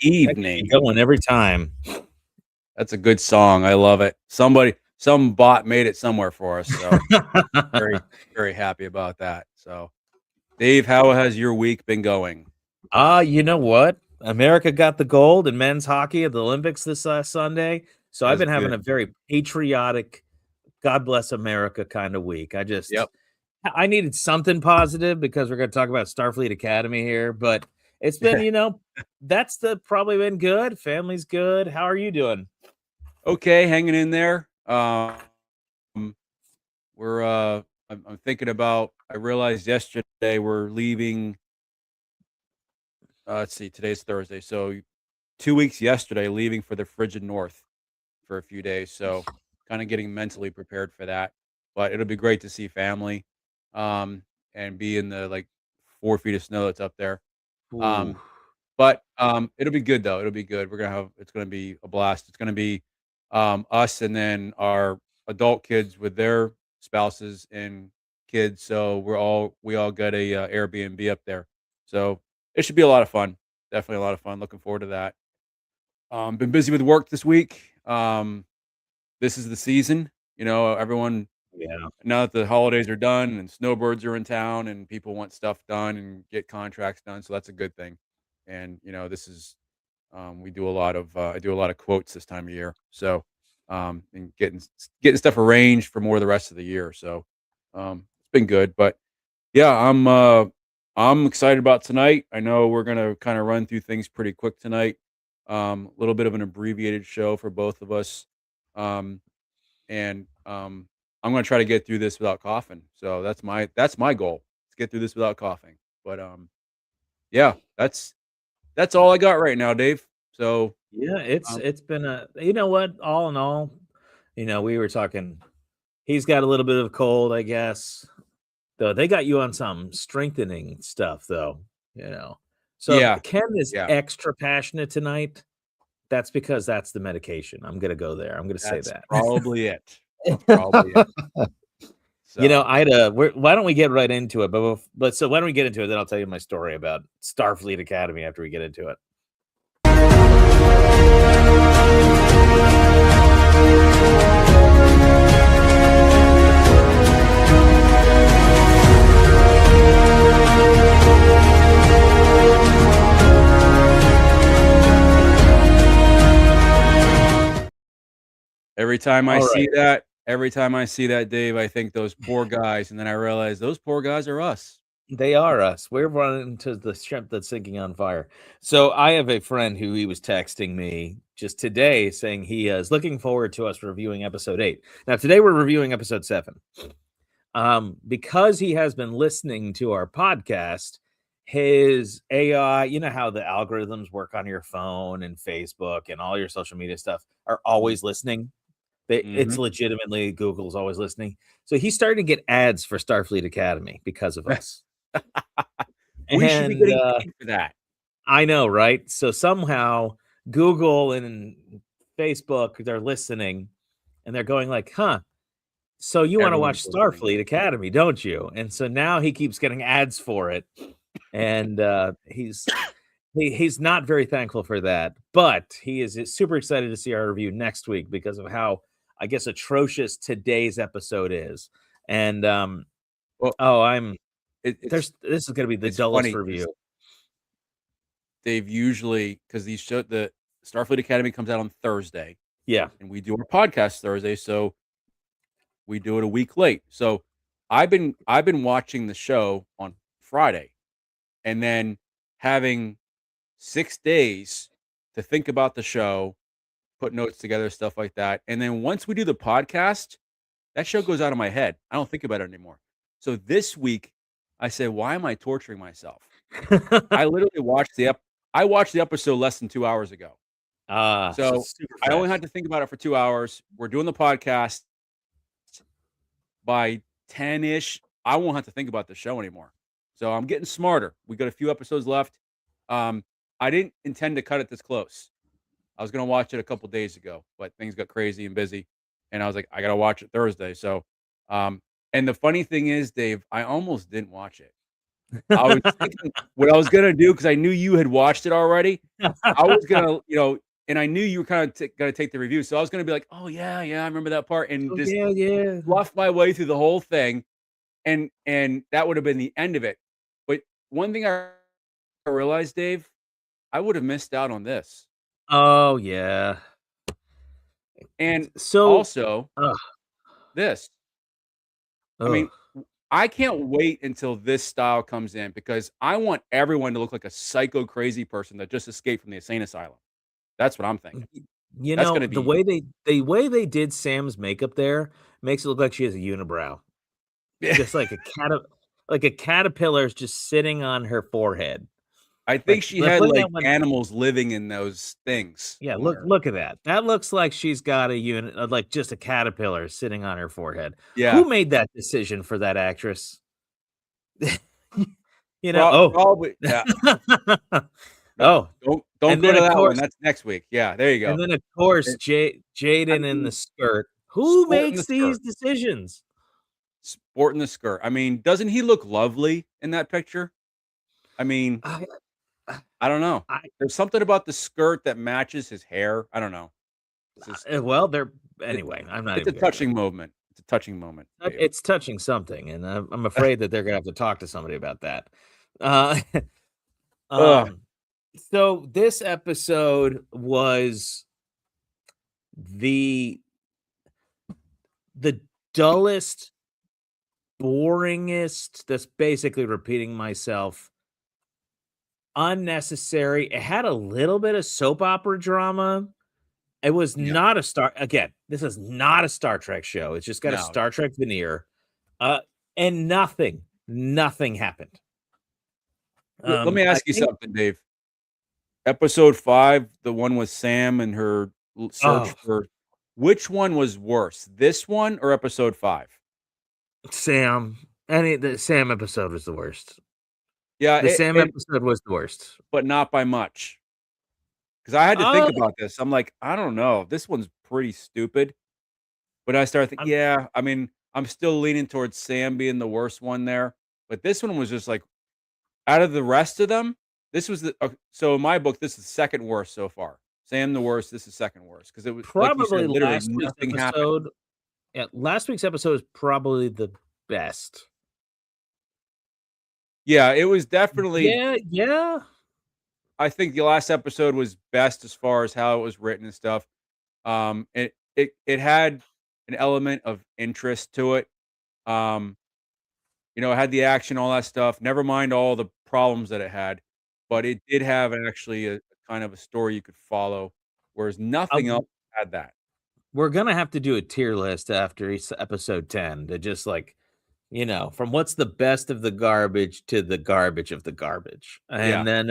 That keep me evening. going every time. That's a good song. I love it. Some bot made it somewhere for us, so very, very happy about that. So, Dave, how has your week been going? You know what? America got the gold in men's hockey at the Olympics this last Sunday. So I've That's been having good. a very patriotic, God bless America kind of week. Yep. I needed something positive because we're going to talk about Starfleet Academy here, but it's been, that's probably been good. Family's good. How are you doing? Okay, hanging in there. We're I'm thinking about. I realized yesterday we're leaving. Let's see, today's Thursday, so 2 weeks yesterday, leaving for the frigid north for a few days. So, kind of getting mentally prepared for that. But it'll be great to see family, and be in the like 4 feet of snow that's up there. Ooh. Um, but it'll be good though. It'll be good. It's gonna be a blast. It's gonna be us and then our adult kids with their spouses and kids. So we all got a Airbnb up there. So it should be a lot of fun. Definitely a lot of fun. Looking forward to that. Been busy with work this week. This is the season. Everyone Yeah. now that the holidays are done and snowbirds are in town and people want stuff done and get contracts done, so that's a good thing. And this is we do a lot of I do a lot of quotes this time of year, so and getting stuff arranged for more of the rest of the year. So it's been good, but yeah, I'm excited about tonight. I know we're gonna kind of run through things pretty quick tonight. A little bit of an abbreviated show for both of us. Um, and I'm gonna try to get through this without coughing. So that's my goal. To get through this without coughing. But yeah, that's all I got right now, Dave. So Yeah, um, it's been you know what, all in all, we were talking he's got a little bit of a cold, I guess. Though they got you on some strengthening stuff though, you know. So yeah, if Ken is yeah, extra passionate tonight, that's because that's the medication. I'm gonna go there. I'm gonna say that's that. probably it. That's probably it. So I had a why don't we get right into it? But so why don't we get into it? Then I'll tell you my story about Starfleet Academy after we get into it. All right. every time I see that, Dave, I think those poor guys, and then I realize those poor guys are us. They are us. We're running to the ship that's sinking on fire. So I have a friend who he was texting me just today saying he is looking forward to us reviewing episode 8. Now today we're reviewing episode 7. Because he has been listening to our podcast, his AI, you know how the algorithms work on your phone and Facebook and all your social media stuff are always listening. It's Mhm. legitimately Google's always listening. So he's starting to get ads for Starfleet Academy because of us. We should be And getting paid for that. I know, right? So somehow Google and Facebook, they're listening and they're going like, huh, so you want to Everyone's watch listening. Starfleet Academy, don't you? And so now he keeps getting ads for it. And he's not very thankful for that, but he is super excited to see our review next week because of how, I guess, atrocious today's episode is. And Well, oh, I'm it's this is gonna be the it's dullest funny because review. they've usually because the Starfleet Academy comes out on Thursday, Yeah. and we do our podcast Thursday, so we do it a week late. So I've been watching the show on Friday, and then having 6 days to think about the show, put notes together, stuff like that, and then once we do the podcast, that show goes out of my head. I don't think about it anymore. So this week, I said, "Why am I torturing myself?" I literally I watched the episode less than 2 hours ago. So So, it's super I only fresh. had to think about it for 2 hours. We're doing the podcast by 10-ish. I won't have to think about the show anymore. So, I'm getting smarter. We got a few episodes left. Um, I didn't intend to cut it this close. I was gonna watch it a couple days ago, but things got crazy and busy, and I was like, "I gotta watch it Thursday." So, um and the funny thing is, Dave, I almost didn't watch it. I was thinking what I was gonna do because I knew you had watched it already. I was gonna, and I knew you were kind of gonna take the review, so I was gonna be like, "Oh yeah, yeah, I remember that part," and Oh, just yeah, yeah. bluff my way through the whole thing, and that would have been the end of it. But one thing I realized, Dave, I would have missed out on this, Oh, yeah. and So also ugh, this. I ugh. mean, I can't wait until this style comes in because I want everyone to look like a psycho crazy person that just escaped from the insane asylum. That's what I'm thinking. You That's know, gonna be the way they did Sam's makeup there makes it look like she has a unibrow. yeah. Just like a caterpillar's just sitting on her forehead. I think Like, she let's had, put like, that one. animals living in those things Yeah, on look her. look at that. That looks like she's got a unit like, just a caterpillar sitting on her forehead. Yeah. Who made that decision for that actress? You know? Probably yeah. No, Oh, don't and go then, to of that one, course that's next week. Yeah, there you and go. then, of course, And, I Jaden in mean, the skirt. Who sporting the makes these skirt, decisions? sporting the skirt. I mean, doesn't he look lovely in that picture? I mean, I I don't know. I There's something about the skirt that matches his hair. I don't know. It's just well, they're it anyway, I'm not it's a even gonna touching moment. It's a touching moment, Dave. it's touching something, and I'm afraid that they're gonna have to talk to somebody about that. Uh, Ugh. um, so this episode was the the dullest, boringest, that's basically repeating myself, unnecessary. It had a little bit of soap opera drama. It was Yeah. not a Star again, this is not a Star Trek show. It's just got a No. Star Trek veneer. Uh, and nothing happened. Let me I ask you think something, Dave. Episode 5, the one with Sam and her search oh, for which one was worse? This one or episode 5? Sam, the Sam episode was the worst. Yeah, The Sam and episode was the worst. but not by much. Because I had to Uh, think about this. I'm like, I don't know. This one's pretty stupid. But I started thinking, I'm yeah, I mean, I'm still leaning towards Sam being the worst one there. But this one was just like, out of the rest of them, this was so in my book, this is second worst so far. Sam the worst, this is second worst because it was like you probably said, literally nothing happened. last week's episode is probably the best. Yeah, it was definitely Yeah, yeah. I think the last episode was best as far as how it was written and stuff. It had an element of interest to it. Um, it had the action, all that stuff. Never mind all the problems that it had, but it did have actually a kind of a story you could follow, whereas Uh, nothing else had that. we're gonna have to do a tier list after episode 10 to just like, from what's the best of the garbage to the garbage of the garbage. Yeah. And then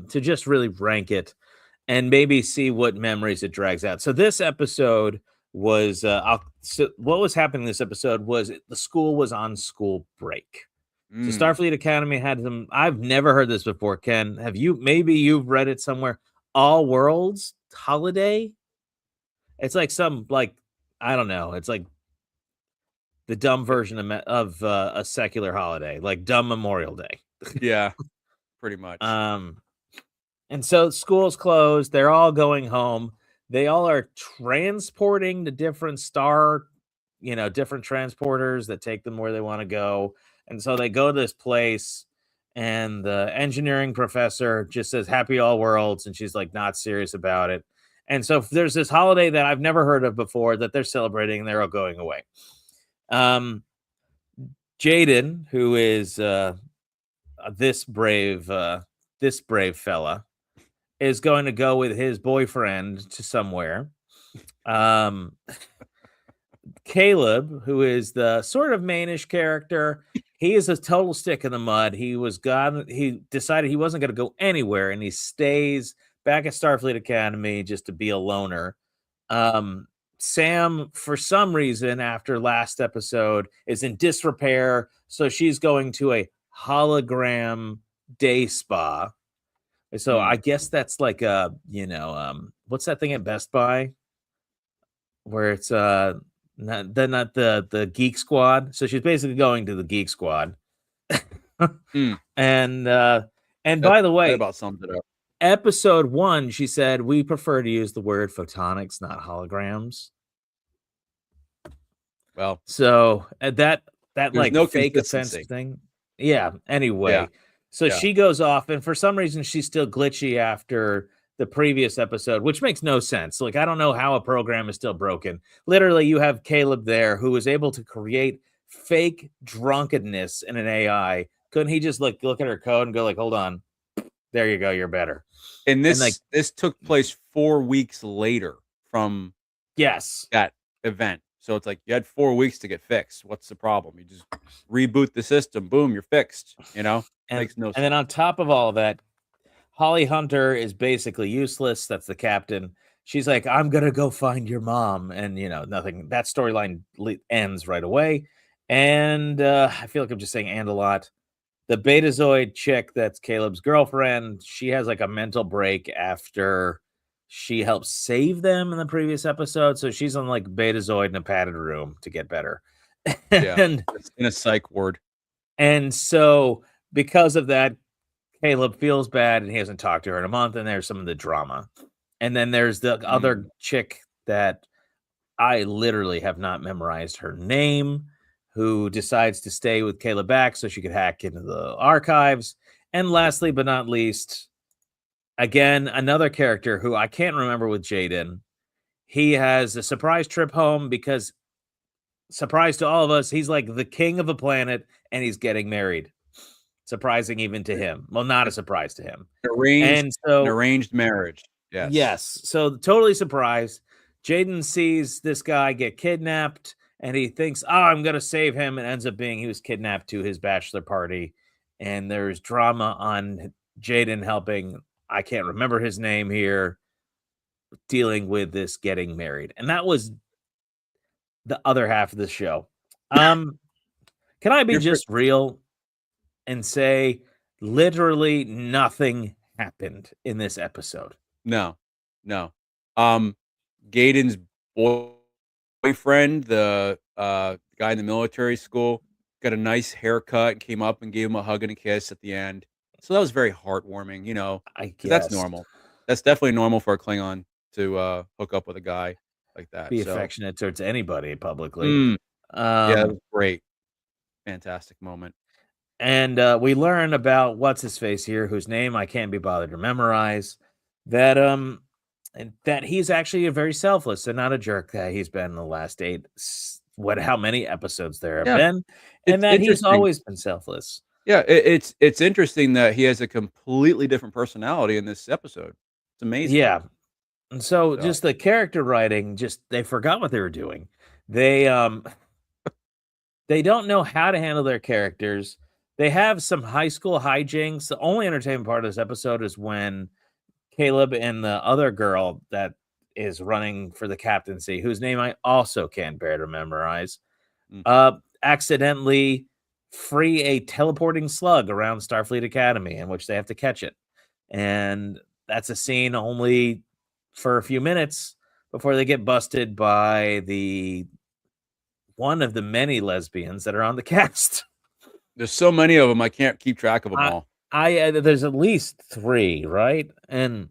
to just really rank it and maybe see what memories it drags out. So this episode was so what was happening this episode was the school was on school break. So Mm. Starfleet Academy had them. I've never heard this before. Ken, have you? Maybe you've read it somewhere. All Worlds Holiday. It's like some like I don't know. It's like the dumb version of a secular holiday, like dumb Memorial Day. Yeah, pretty much. Um, and so school's closed. They're all going home. They all are transporting to different different transporters that take them where they want to go. And so they go to this place, and the engineering professor just says "Happy All Worlds," and she's like not serious about it. And so there's this holiday that I've never heard of before that they're celebrating, and they're all going away. Um, Jaden, who is this brave this brave fella, is going to go with his boyfriend to somewhere. Um, Caleb, who is the sort of mainish character, he is a total stick in the mud. He decided he wasn't going to go anywhere, and he stays back at Starfleet Academy just to be a loner. Sam, for some reason, after last episode, is in disrepair, so she's going to a hologram day spa. So I Mm. guess that's like what's that thing at Best Buy where it's not the Geek Squad. So she's basically going to the Geek Squad. Mm, And that by the that way, about sums it up. episode 1, she said, "We prefer to use the word photonics, not holograms." Well, So, that, there's like, no fake offensive consistency. thing. Yeah, Yeah, anyway, so yeah. she goes off, and for some reason, she's still glitchy after the previous episode, which makes no sense. Like, I don't know how a program is still broken. Literally, you have Caleb there who was able to create fake drunkenness in an AI. Couldn't he just, like, look at her code and go like, "Hold on, there you go, you're better." And And, like, this took place 4 weeks later from yes. that event. So it's like you had 4 weeks to get fixed. What's the problem? You just reboot the system, boom, you're fixed, you know? And Makes no and then sense. on top of all of that, Holly Hunter is basically useless. That's the captain. She's like, "I'm gonna go find your mom," and nothing. That storyline ends right away. And I feel like I'm just saying "and" a lot. The Betazoid chick, that's Caleb's girlfriend. She has like a mental break after she helped save them in the previous episode, so she's on like Betazoid in a padded room to get better. Yeah. and It's in a psych ward. and so because of that, Caleb feels bad and he hasn't talked to her in a month, and there's some of the drama. And then there's the other Mm. chick that I literally have not memorized her name, who decides to stay with Caleb back so she could hack into the archives. And lastly, but not least, again, another character who I can't remember with Jaden. He has a surprise trip home because, surprise to all of us, he's like the king of a planet and he's getting married. Surprising even to him. Well, not a surprise to him. Arranged And an so, arranged marriage. Yes. yes, so totally surprised. Jaden sees this guy get kidnapped and he thinks, "Oh, I'm going to save him." And ends up being he was kidnapped to his bachelor party. And there's drama on Jaden helping, I can't remember his name here, dealing with this getting married. And that was the other half of the show. Can I be You're for just real and say literally nothing happened in this episode? No. No. Um, Gaydon's boyfriend, the, guy in the military school, got a nice haircut and came up and gave him a hug and a kiss at the end. So that was very heartwarming, I because that's guess. normal. That's definitely normal for a Klingon to, hook up with a guy like that. Be So, affectionate towards anybody publicly. mm, yeah, that Um, was great. Fantastic moment. and we learn about what's his face here, whose name I can't be bothered to memorize, that and that he's actually a very selfless and not a jerk that he's been in the last how many episodes there have Yeah, been, and it's that he's interesting. always been selfless. Yeah, it's interesting that he has a completely different personality in this episode. It's amazing. Yeah. And so So, just the character writing, just they forgot what they were doing. They don't know how to handle their characters. They have some high school hijinks. The only entertainment part of this episode is when Caleb and the other girl that is running for the captaincy, whose name I also can't bear to memorize, mm, accidentally free a teleporting slug around Starfleet Academy in which they have to catch it. And that's a scene only for a few minutes before they get busted by the one of the many lesbians that are on the cast. there's so many of them, I can't keep track of them I, all. there's at least 3, right? And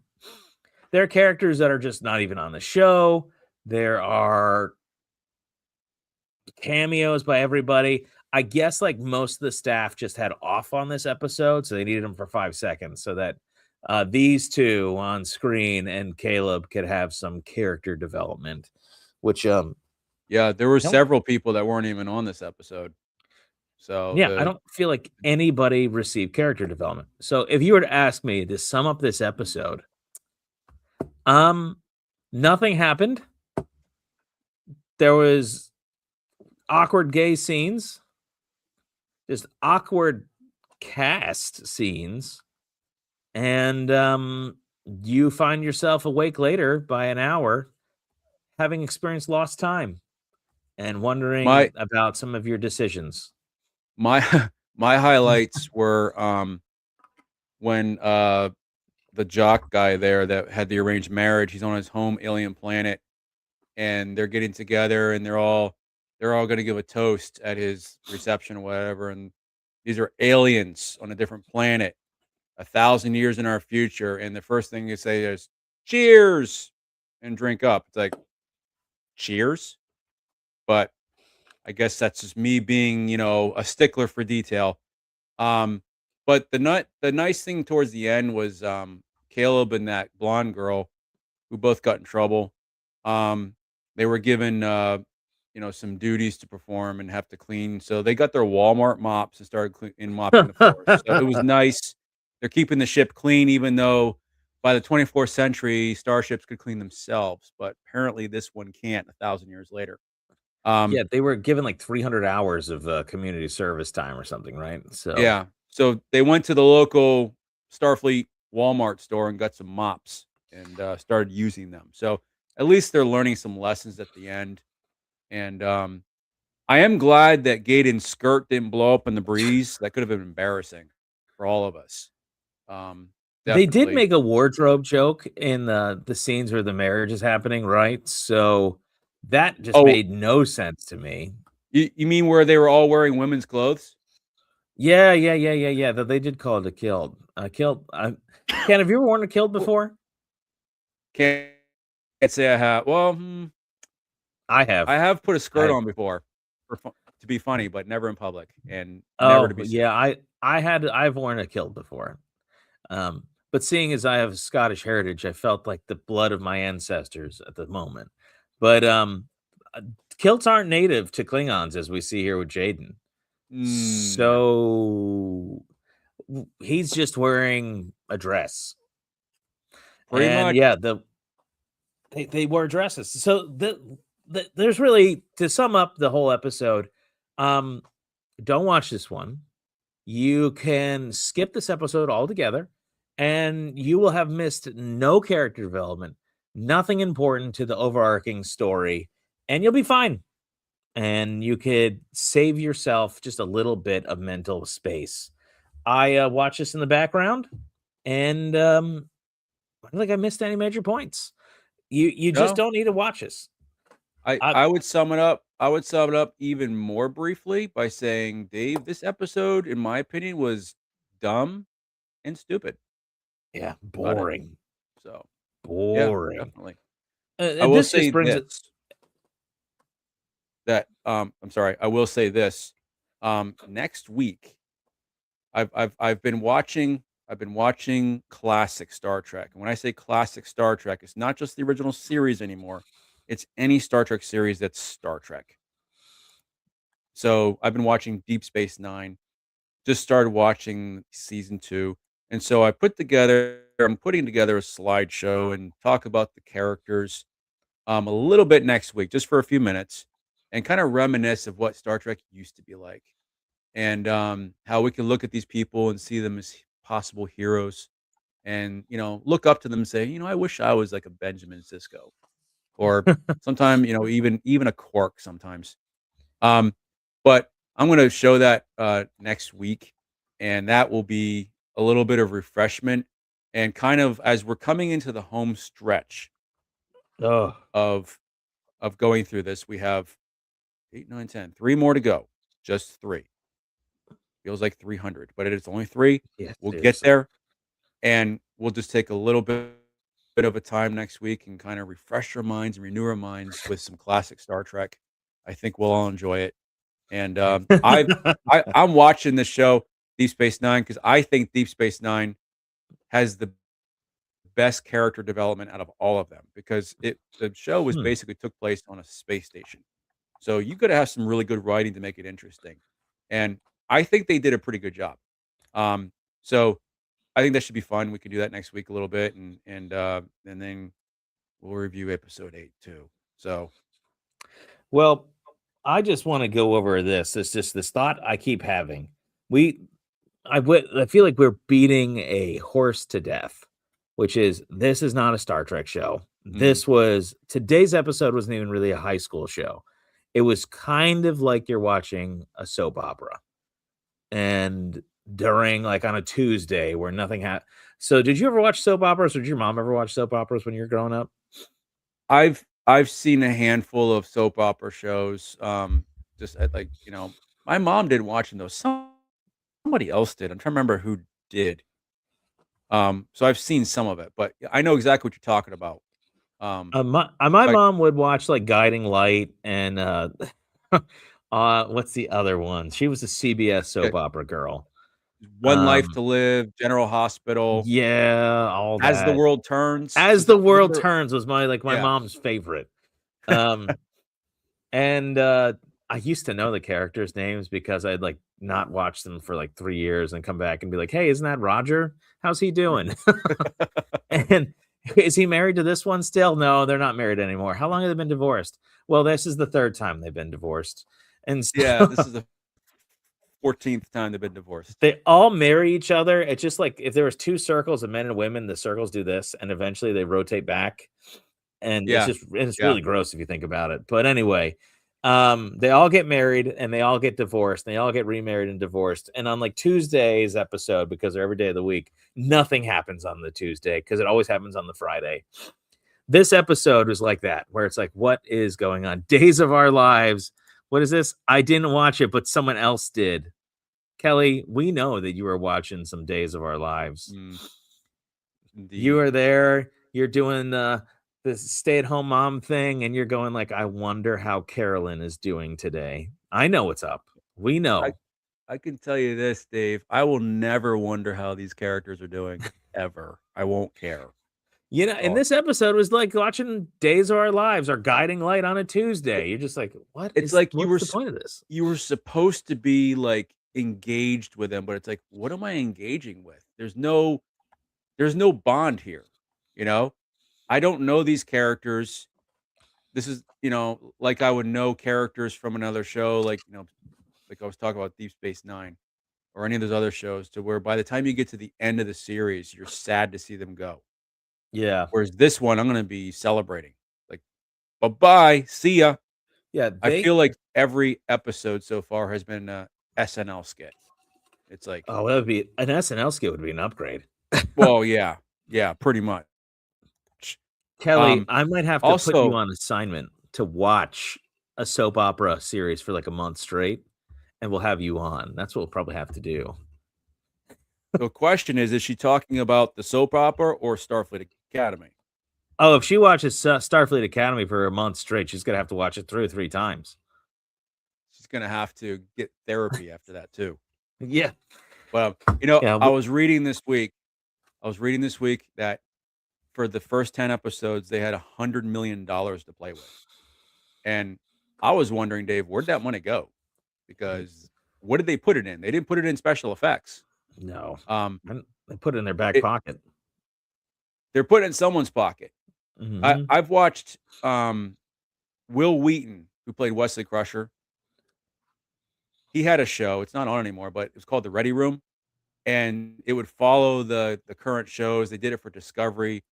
they're characters that are just not even on the show. There are cameos by everybody. I guess like most of the staff just had off on this episode, so they needed them for 5 seconds so that these two on screen and Caleb could have some character development, which Yeah, there were don't several people that weren't even on this episode. So yeah, I the don't feel like anybody received character development. So if you were to ask me to sum up this episode, um nothing happened. There was awkward gay scenes, just awkward cast scenes, and you find yourself awake later by an hour having experienced lost time and wondering my about some of your decisions. my my highlights were, when, the jock guy there that had the arranged marriage, he's on his home alien planet, and they're getting together, and they're all gonna give a toast at his reception or whatever, and These are aliens on a different planet, 1,000 years in our future, and the first thing you say is cheers and drink up. It's like, cheers? But I guess that's just me being, a stickler for detail. Um, but the nice thing towards the end was Caleb and that blonde girl who both got in trouble. Um, they were given some duties to perform and have to clean. So they got their Walmart mops and started mopping the floors. So it was nice. They're keeping the ship clean, even though by the 24th century starships could clean themselves. But apparently this one can't 1,000 years later. Um, Yeah, they were given like 300 hours of community service time or something, right? So Yeah. So they went to the local Starfleet Walmart store and got some mops and started using them. So at least they're learning some lessons at the end. And I am glad that Gaten's skirt didn't blow up in the breeze. That could have been embarrassing for all of us. Um, they did Definitely. make a wardrobe joke in the scenes where the marriage is happening, right? So that just Oh, made no sense to me. you mean where they were all wearing women's clothes? Yeah, yeah, yeah, yeah, yeah. That they did call it a kilt. A kilt. Ken, have you ever worn a kilt Well, before? can't say I have. Well, I have. I have put a skirt I on before to be funny, but never in public and never to Oh be yeah, seen. I've worn a kilt before. But seeing as I have Scottish heritage, I felt like the blood of my ancestors at the moment. But uh, kilts aren't native to Klingons, as we see here with Jaden. No. So he's just wearing a dress, Pretty and much. yeah, they wear dresses. So there's really, to sum up the whole episode. Um, don't watch this one. You can skip this episode altogether, and you will have missed no character development, nothing important to the overarching story, and you'll be fine. And you could save yourself just a little bit of mental space. I watch this in the background, and I don't think I missed any major points. You just No. don't need to watch this. I I I would sum it up I would sum it up even more briefly by saying, "Dave, this episode, in my opinion, was dumb and stupid." Yeah, About it. boring, So, yeah, boring. definitely. I And will this say just brings it. this, that, I'm sorry, I will say this, next week, I've been watching classic Star Trek, and when I say classic Star Trek, it's not just the original series anymore, it's any Star Trek series that's Star Trek. So, I've been watching Deep Space Nine, just started watching season 2, and so I'm putting together a slideshow and talk about the characters, a little bit next week, just for a few minutes, and kinda reminisce of what Star Trek used to be like, and, how we can look at these people and see them as possible heroes and, look up to them and say, "I wish I was like a Benjamin Sisko," or sometime, even a Quark sometimes. Um, but I'm gonna show that, next week, and that will be a little bit of refreshment, and kind of as we're coming into the home stretch Oh, of going through this, we have 8, 9, 10, 3 more to go, just 3. Feels like 300, but it is only 3. yeah, We'll get seriously. there, and we'll just take a little bit of a time next week and kinda refresh our minds and renew our minds with some classic Star Trek. I think we'll all enjoy it. And, I'm watching this show, Deep Space Nine, because I think Deep Space Nine has the best character development out of all of them, because the show was Hmm. basically took place on a space station. So you gotta have some really good writing to make it interesting. And I think they did a pretty good job. Um, so I think that should be fun. We can do that next week a little bit, and then we'll review episode 8 too. So, Well, I just want to go over this. It's just this thought I keep having. We, I feel like we're beating a horse to death, which is this is not a Star Trek show. mhm. Today's episode wasn't even really a high school show. It was kind of like you're watching a soap opera, and during like on a Tuesday where nothing happened. So, did you ever watch soap operas, or did your mom ever watch soap operas when you were growing up? I've seen a handful of soap opera shows, just at, like, my mom didn't watch them though. somebody else did. I'm trying to remember who did. So I've seen some of it, but I know exactly what you're talking about. My Like mom would watch like Guiding Light and what's the other one? She was a CBS yeah, soap opera girl. One Life Um, to Live, General Hospital, yeah, all As the that. World Turns. As Was the it? Was World there? Turns was my Yeah. mom's favorite. Um, and I used to know the characters' names because I'd like not watch them for like 3 years and come back and be like, "Hey, isn't that Roger? How's he doing?" And is he married to this one still? No, they're not married anymore. How long have they been divorced? Well, this is the third time they've been divorced. And so Yeah, this is the 14th time they've been divorced. they all marry each other. It's just like if there was two circles of men and women, the circles do this, and eventually they rotate back. And Yeah. it's Yeah. really gross if you think about it. But anyway, they all get married and they all get divorced. And they all get remarried and divorced. And on like Tuesday's episode, because they're every day of the week, nothing happens on the Tuesday because it always happens on the Friday. This episode was like that, where it's like, what is going on? Days of Our Lives. What is this? I didn't watch it, but someone else did. Kelly, we know that you were watching some Days of Our Lives. Mm, You indeed. are there, you're doing the stay-at-home mom thing, and you're going like, I wonder how Carolyn is doing today. I know what's up. We I know. I can tell you this, Dave. I will never wonder how these characters are doing ever. I won't care. You know, and Oh, this episode was like watching Days of Our Lives or Guiding Light on a Tuesday. You're just like, it's like what's the point of this? you were supposed to be like engaged with them, but it's like, what am I engaging with? There's no bond here. You know, I don't know these characters. This is, like I would know characters from another show, like, like I was talking about Deep Space Nine or any of those other shows, to where by the time you get to the end of the series, you're sad to see them go. Yeah. Whereas this one, I'm gonna be celebrating. Like, bye bye, see ya. Yeah, I feel like every episode so far has been a SNL skit. It's like, oh, that would be an SNL skit would be an upgrade. well, yeah, yeah, pretty much. Kelly, Um, I might have to put you also, on assignment to watch a soap opera series for like a month straight, and we'll have you on. That's what we'll probably have to do. the question is she talking about the soap opera or Starfleet Academy? Oh, if she watches Starfleet Academy for a month straight, she's gonna have to watch it through 3 times. She's gonna have to get therapy after that too. Yeah. But, Yeah, I was reading this week that for the first 10 episodes, they had $100 million to play with. And I was wondering, Dave, where'd that money go? Because what did they put it in? They didn't put it in special effects. no. Um, They put it in their back it, pocket. they're put it in someone's pocket. Mhm. I've watched Will Wheaton, who played Wesley Crusher. He had a show. It's not on anymore, but it was called The Ready Room, and it would follow the current shows. They did it for Discovery.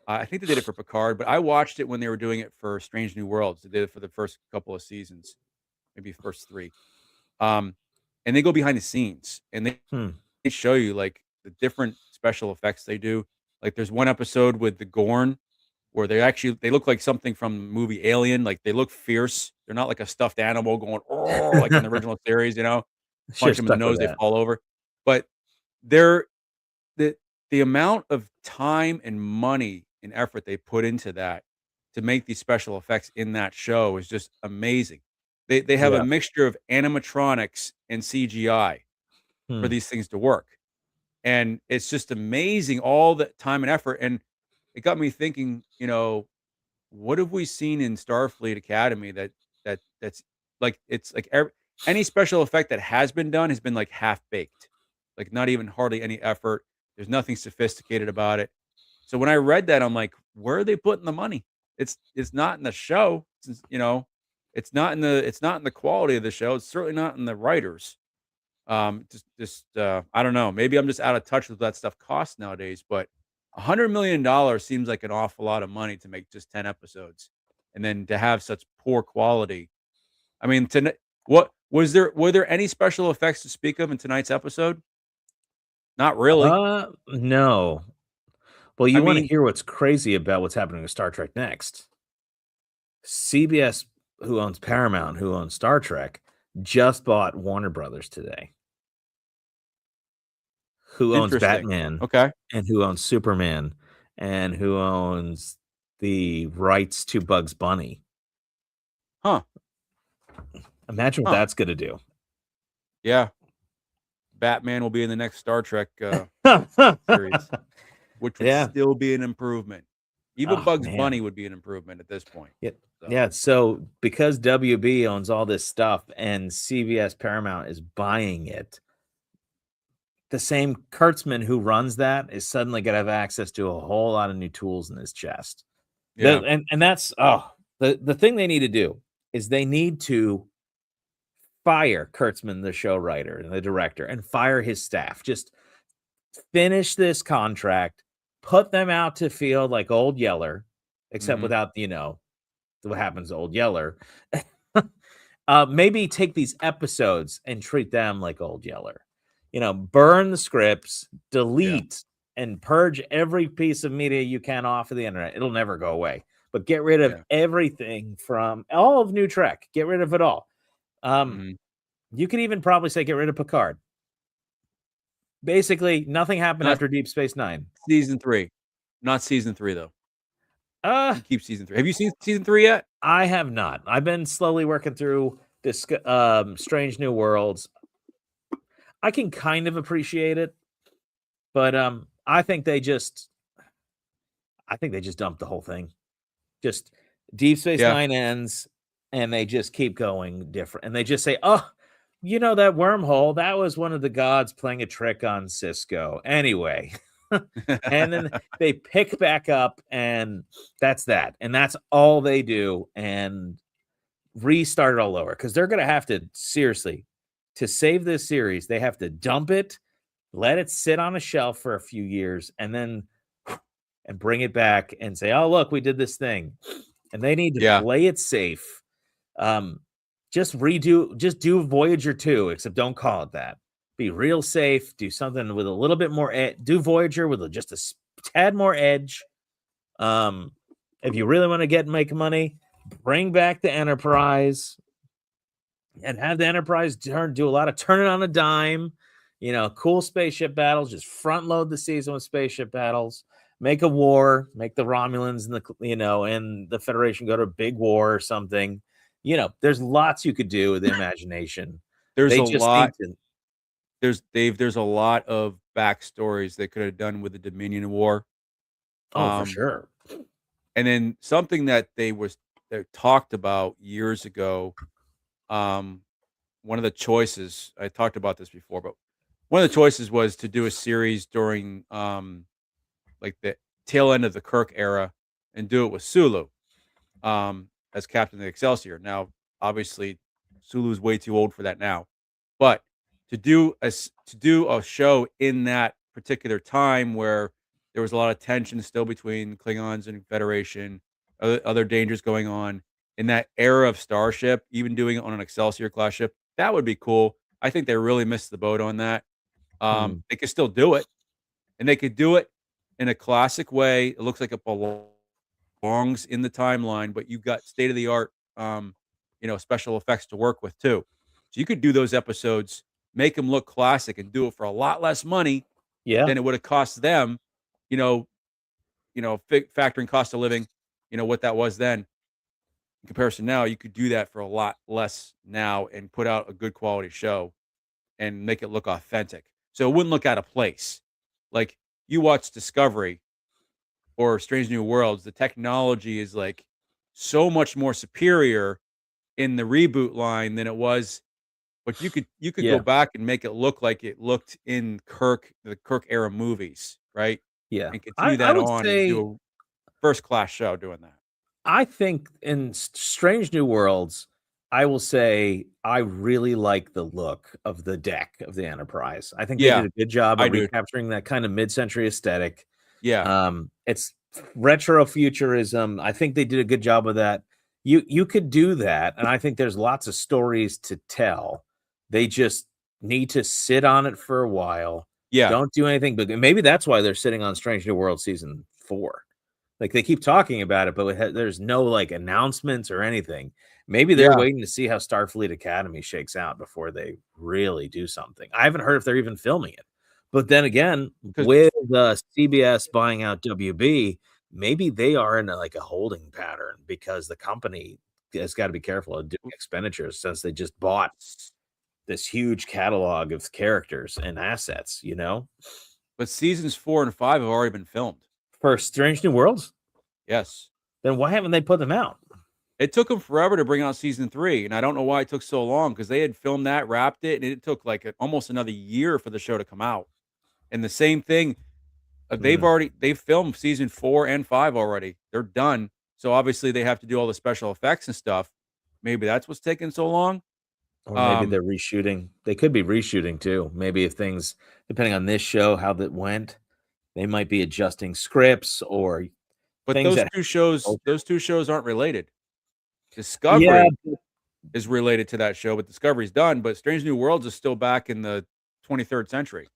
I think they did it for Picard, but I watched it when they were doing it for Strange New Worlds. They did it for the first couple of seasons, maybe first 3. Um, and they go behind the scenes and Hmm. they show you like the different special effects they do. Like there's one episode with the Gorn where they look like something from the movie Alien. Like they look fierce. They're not like a stuffed animal going oh like in the original series. Should've Punch them in the stuck with nose, they that. fall over. But they're the the amount of time and money and effort they put into that to make these special effects in that show is just amazing. They have a Yeah. mixture of animatronics and CGI for Hmm. these things to work. And it's just amazing all the time and effort. And it got me thinking, what have we seen in Starfleet Academy that's like it's like any special effect that has been done has been like half baked, like not even hardly any effort. There's nothing sophisticated about it. So when I read that, I'm like, where are they putting the money? It's not in the show. It's not in the quality of the show. It's certainly not in the writers. I don't know. Maybe I'm just out of touch with what that stuff costs nowadays, but $100 million seems like an awful lot of money to make just 10 episodes. And then to have such poor quality. I mean, what were there any special effects to speak of in tonight's episode? Not really. No. Well, I you wanna mean, hear what's crazy about what's happening with Star Trek Next? CBS, who owns Paramount, who owns Star Trek, just bought Warner Brothers today. who owns Interesting. Batman Okay. and who owns Superman and who owns the rights to Bugs Bunny. Huh. Imagine what Huh. that's gonna do. Yeah. Batman will be in the next Star Trek series, which would Yeah. still be an improvement. Even Oh, Bugs man. Bunny would be an improvement at this point. Yeah. So Yeah, so because WB owns all this stuff and CBS Paramount is buying it, the same Kurtzman who runs that is suddenly gonna have access to a whole lot of new tools in his chest. yeah. And that's the thing they need to do is they need to fire Kurtzman, the show writer and the director, and fire his staff. Just finish this contract, put them out to field like Old Yeller, except Mhm. without, what happens to Old Yeller. Maybe take these episodes and treat them like Old Yeller. Burn the scripts, Yeah. delete and purge every piece of media you can off of the internet. It'll never go away. But get rid of Yeah. everything from all of New Trek. Get rid of it all. Mhm. You could even probably say get rid of Picard. Basically, nothing happened Not after Deep Space Nine. season 3. Not season 3, though. Uh, You keep season 3. Have you seen season 3 yet? I have not. I've been slowly working through this Strange New Worlds. I can kind of appreciate it, but I think they just dumped the whole thing. Just Deep Space Yeah. Nine ends, and they just keep going different. And they just say, "Oh, that wormhole, that was one of the gods playing a trick on Cisco." Anyway, and then they pick back up, and that's that. And that's all they do, and restart it all over. Because they're gonna have to, seriously, to save this series, they have to dump it, let it sit on a shelf for a few years, and then and bring it back and say, "Oh, look, we did this thing." And they need to Yeah. play it safe. Just do Voyager 2, except don't call it that. Be real safe. Do something with a little bit more do Voyager with just a tad more edge. If you really want to make money, bring back the Enterprise and have the Enterprise do a lot of turning on a dime. Cool spaceship battles. Just front load the season with spaceship battles. Make a war. Make the Romulans and the Federation go to a big war or something. There's lots you could do with the imagination. There's They a just need lot. to. There's a lot of backstories they could have done with the Dominion War. Oh, for Um, sure. and then something that they talked about years ago. One of the choices, I talked about this before, but one of the choices was to do a series during like the tail end of the Kirk era and do it with Sulu as Captain of the Excelsior. Now, obviously, Sulu's way too old for that now, but to do a show in that particular time where there was a lot of tension still between Klingons and Federation, other dangers going on in that era of Starship, even doing it on an Excelsior class ship, that would be cool. I think they really missed the boat on that. Hmm. They could still do it, and they could do it in a classic way. It looks like it belongs in the timeline, but you've got state of the art, special effects to work with too. So you could do those episodes, make them look classic, and do it for a lot less money Yeah. than it would have cost them. Factoring cost of living, what that was then in comparison now. You could do that for a lot less now and put out a good quality show and make it look authentic. So it wouldn't look out of place. Like you watch Discovery or Strange New Worlds, the technology is like so much more superior in the reboot line than it was. But you could go Yeah. back and make it look like it looked in the Kirk era movies, right? Yeah. And I, continue I that would on and say do a first class show doing that. I think in Strange New Worlds, I will say I really like the look of the deck of the Enterprise. I think they did Yeah, a good job I of do. recapturing that kind of mid-century aesthetic. Yeah, It's retro futurism. I think they did a good job of that. You could do that, and I think there's lots of stories to tell. They just need to sit on it for a while. yeah, Don't do anything big. Maybe that's why they're sitting on Strange New World season 4. Like they keep talking about it, but there's no like announcements or anything. Maybe they're yeah. waiting to see how Starfleet Academy shakes out before they really do something. I haven't heard if they're even filming it, But then again, 'Cause with CBS buying out WB, maybe they are in like a holding pattern because the company has got to be careful of doing expenditures since they just bought this huge catalog of characters and assets, you know? but seasons 4 and 5 have already been filmed. For Strange New Worlds, Yes. then why haven't they put them out? It took them forever to bring out season 3, and I don't know why it took so long because they had filmed that, wrapped it, and it took, like, almost another year for the show to come out. And the same thing, Mm. they've filmed season 4 and 5 already. They're done. So, obviously, they have to do all the special effects and stuff. Maybe that's what's taking so long. Or maybe Um, they're reshooting. They could be reshooting too. Maybe if things, depending on this show, how that went, they might be adjusting scripts or but things that. those 2 shows aren't related. Yeah, Discovery is related to that show, but Discovery's done, but Strange New Worlds is still back in the 23rd century.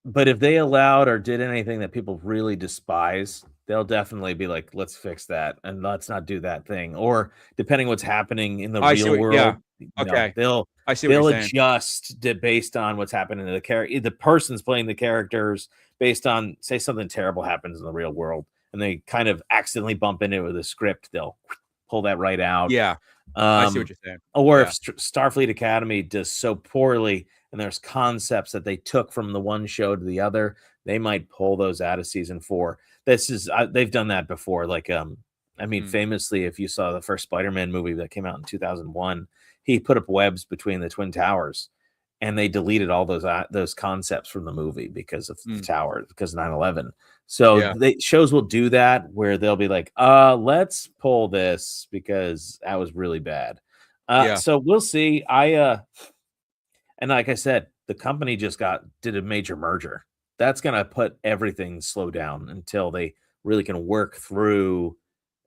but if they allowed or did anything that people really despise, they'll definitely be like, "Let's fix that and let's not do that thing." Or depending what's happening in the I see real what yeah, world, okay. they'll I see what you're saying. adjust based on what's happening to the person's playing the characters based on, say, something terrible happens in the real world and they kind of accidentally bump into it with a script, they'll pull that right out. Yeah, I see what Um, you're saying. or if Yeah. Starfleet Academy does so poorly and there's concepts that they took from the one show to the other, they might pull those out of season 4. This is they've done that before. Like, I mean, Mm, famously, if you saw the first Spider-Man movie that came out in 2001, he put up webs between the Twin Towers, and they deleted all those concepts from the movie because of the mm, tower, because of 9/11. So yeah, they shows will do that where they'll be like, let's pull this because that was really bad. yeah, So we'll see. And like I said, the company just did a major merger. That's gonna put everything slow down until they really can work through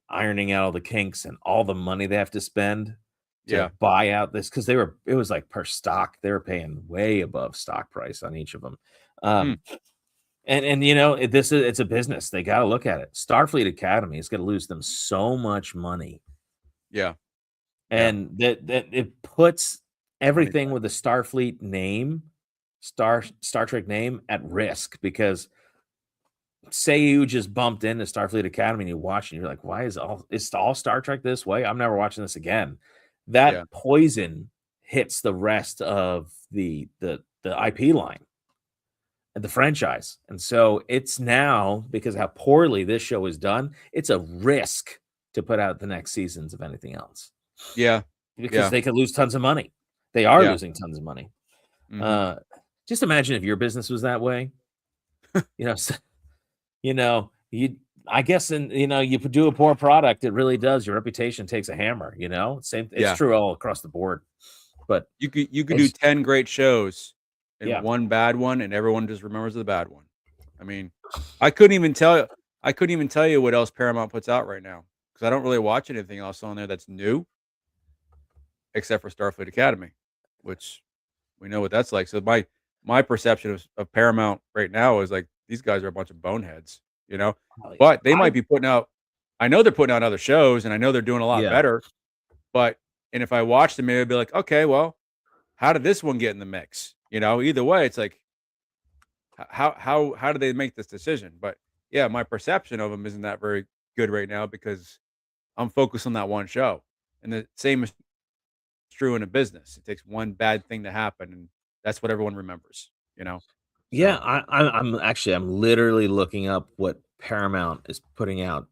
ironing out all the kinks and all the money they have to spend to yeah, buy out this because it was like per stock. They were paying way above stock price on each of them. mm, Um, and it's a business. They got to look at it. Starfleet Academy is going to lose them so much money, yeah, yeah. and that it puts Money everything back. with the Starfleet name, Star Trek name, at risk because say you just bumped into Starfleet Academy and you watch and you're like, why is all Star Trek this way? I'm never watching this again. Yeah, That poison hits the rest of the IP line and the franchise. And so it's now, because how poorly this show is done, it's a risk to put out the next seasons of anything else yeah, because yeah, they could lose tons of money. They are yeah, losing tons of money. mhm, Uh, just imagine if your business was that way. You know, you know, you I guess, and you do a poor product, it really does. Your reputation takes a hammer, Same, it's yeah. true all across the board. But You could do as 10 great shows and yeah, 1 bad one, and everyone just remembers the bad one. I mean, I couldn't even tell I couldn't even tell you what else Paramount puts out right now because I don't really watch anything else on there that's new except for Starfleet Academy, which we know what that's like. So my perception of Paramount right now is like these guys are a bunch of boneheads, you know. probably But they I might be putting out. I know they're putting out other shows, and I know they're doing a lot yeah. better. But and if I watch them, maybe I'd be like, okay, well, how did this one get in the mix? You know, either way, it's like how do they make this decision? But yeah, my perception of them isn't that very good right now because I'm focused on that one show, and the same is true in a business. It takes one bad thing to happen, and that's what everyone remembers, you know? Yeah, So, I'm literally looking up what Paramount is putting out,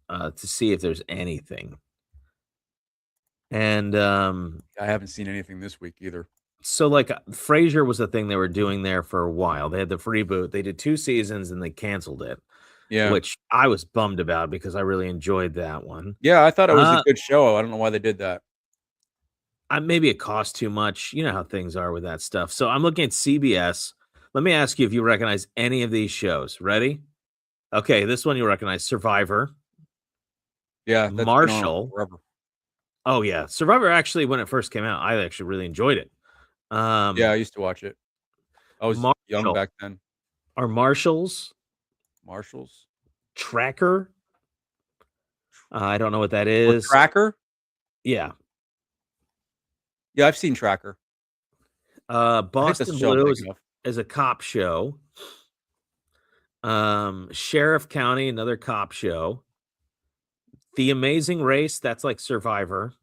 to see if there's anything. And, I haven't seen anything this week either. so, like, Frasier was the thing they were doing there for a while. They had the reboot. They did 2 seasons and they canceled it, Yeah. which I was bummed about because I really enjoyed that one. Yeah, I thought it was a Uh, good show. I don't know why they did that. maybe it cost too much. You know how things are with that stuff. So I'm looking at CBS. Let me ask you if you recognize any of these shows. Ready? Okay, this one you recognize: Survivor, Yeah, that's been on Marshall. forever. Oh yeah, Survivor. Actually, when it first came out, I actually really enjoyed it. Yeah, I Um, used to watch it. I was young Marshall back then. or Marshalls, Marshalls? Tracker. I don't know what that Or is. Tracker? Yeah, Yeah, I've seen Tracker. I think that's the Boston show I'm Blues. thinking of. is a cop show. Sheriff County, another cop show. The Amazing Race, that's like Survivor.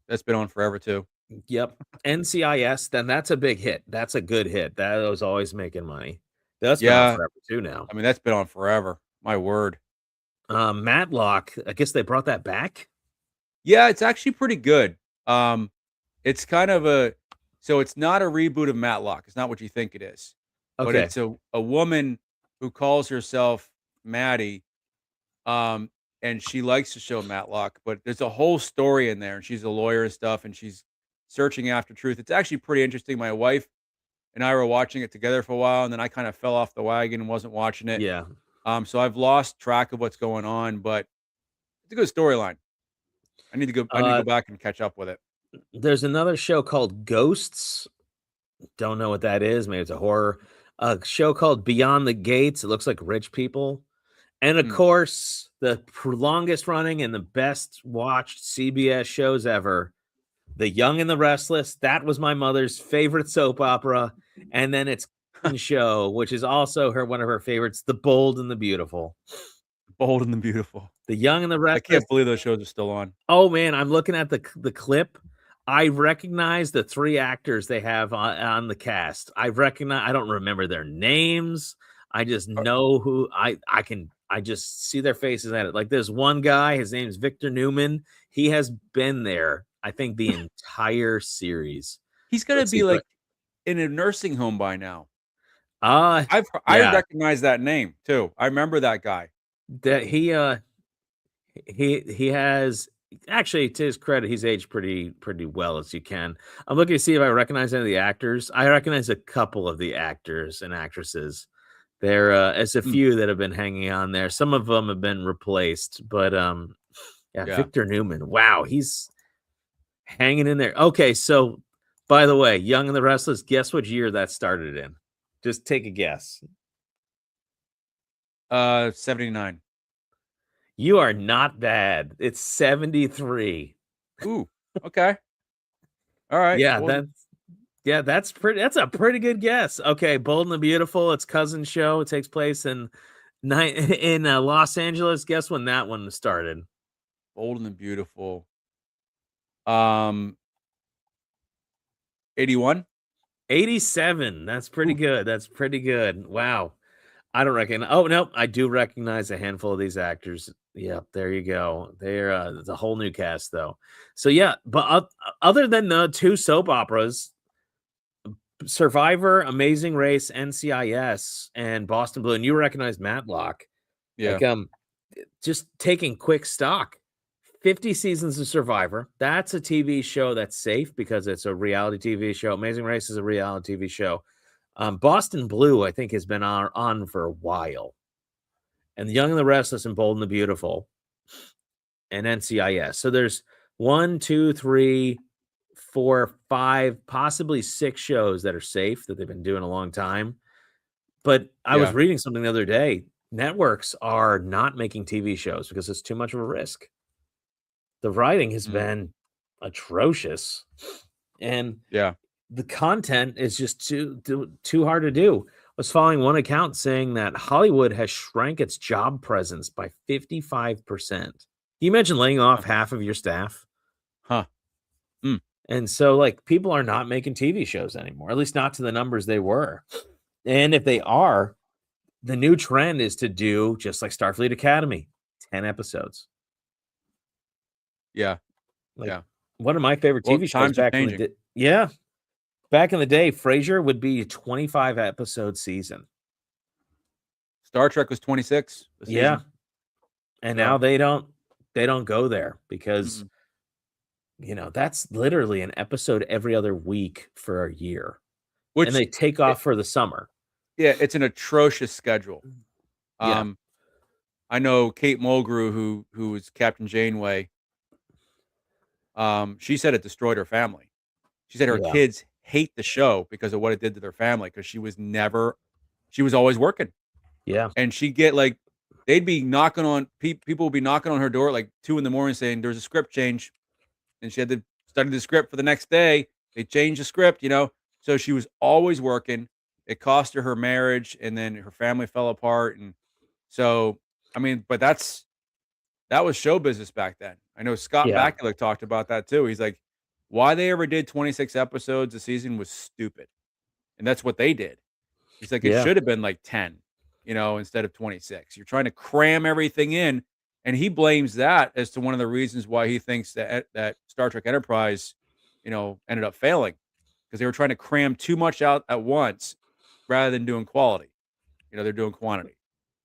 That's been on forever too. Yep. NCIS, then that's a big hit. That's a good hit. That was always making money. That's been on Yeah, forever too now. I mean that's been on forever. My word. Matlock, I guess they brought that back. Yeah, it's actually pretty good. It's kind of so it's not a reboot of Matlock. It's not what you think it is, but Okay. it's a woman who calls herself Maddie, and she likes the show Matlock. But there's a whole story in there, and she's a lawyer and stuff, and she's searching after truth. It's actually pretty interesting. My wife and I were watching it together for a while, and then I kind of fell off the wagon and wasn't watching it. Yeah. So I've lost track of what's going on, but it's a good storyline. I need to go Uh, back and catch up with it. there's another show called Ghosts. Don't know what that is. Maybe it's a horror. A show called Beyond the Gates. It looks like rich people. And of Hmm. course, the longest running and the best watched CBS shows ever, The Young and the Restless. That was my mother's favorite soap opera. And then it's show, which is also one of her favorites, The Bold and the Beautiful. Bold and the Beautiful. The Young and the I Restless. can't believe those shows are still on. Oh man, I'm looking at the clip. I recognize the three actors they have on the cast. I don't remember their names. I just know who I just see their faces at it. Like there's one guy, his name's Victor Newman. He has been there, I think, the entire series. He's gonna Let's be see, like in a nursing home by now. I yeah, recognize that name too. I remember that guy. that he has actually, to his credit, he's aged pretty well as you can. I'm looking to see if I recognize any of the actors. I recognize a couple of the actors and actresses. There it's a Hmm. few that have been hanging on there. Some of them have been replaced, but yeah, Victor Newman. Wow, he's hanging in there. Okay, so by the way, Young and the Restless, guess what year that started in? Just take a guess. 79. You are not bad. It's 73. Ooh, okay. All right. Yeah, Well, that's a pretty good guess. Okay, Bold and the Beautiful, it's cousin show. It takes place in Los Angeles. Guess when that one started? Bold and the Beautiful. 81. 87. That's pretty Ooh. good. That's pretty good. Wow. I don't reckon. Oh no, I do recognize a handful of these actors. Yeah, there you go. They're it's a whole new cast though. So yeah, but other than the two soap operas, Survivor, Amazing Race, NCIS, and Boston Blue, and you recognize Matlock. Yeah. Like just taking quick stock. 50 seasons of Survivor. That's a TV show that's safe because it's a reality TV show. Amazing Race is a reality TV show. Boston Blue, I think, has been on for a while. And The Young and the Restless and Bold and the Beautiful and NCIS. So there's 1, 2, 3, 4, 5, possibly 6 shows that are safe that they've been doing a long time. But I was reading something the other day. Networks are not making TV shows because it's too much of a risk. The writing has been atrocious. And the content is just too hard to do. I was following one account saying that Hollywood has shrank its job presence by 55%. Can you imagine laying off half of your staff? Huh. And so, like, people are not making TV shows anymore, at least not to the numbers they were. And if they are, the new trend is to do just like Starfleet Academy, 10 episodes. Yeah. One of my favorite TV shows back in the day. Yeah. Back in the day, Frasier would be a 25 episode season. Star Trek was 26. Yeah. And now they don't go there because that's literally an episode every other week for a year. And they take off for the summer. Yeah, it's an atrocious schedule. I know Kate Mulgrew, who was Captain Janeway. She said it destroyed her family. She said her kids hate the show because of what it did to their family because she was always working. Yeah. And she'd get like, they'd be knocking on, people would be knocking on her door at like 2 a.m. saying there's a script change. And she had to study the script for the next day. They changed the script, So she was always working. It cost her marriage, and then her family fell apart, and so, I mean, but that was show business back then. I know Scott Yeah. Bakula talked about that too. He's like, "Why they ever did 26 episodes a season was stupid," and that's what they did. He's like, "It Yeah. should have been like 10, instead of 26. You're trying to cram everything in," and he blames that as to one of the reasons why he thinks that Star Trek Enterprise, ended up failing because they were trying to cram too much out at once rather than doing quality. They're doing quantity.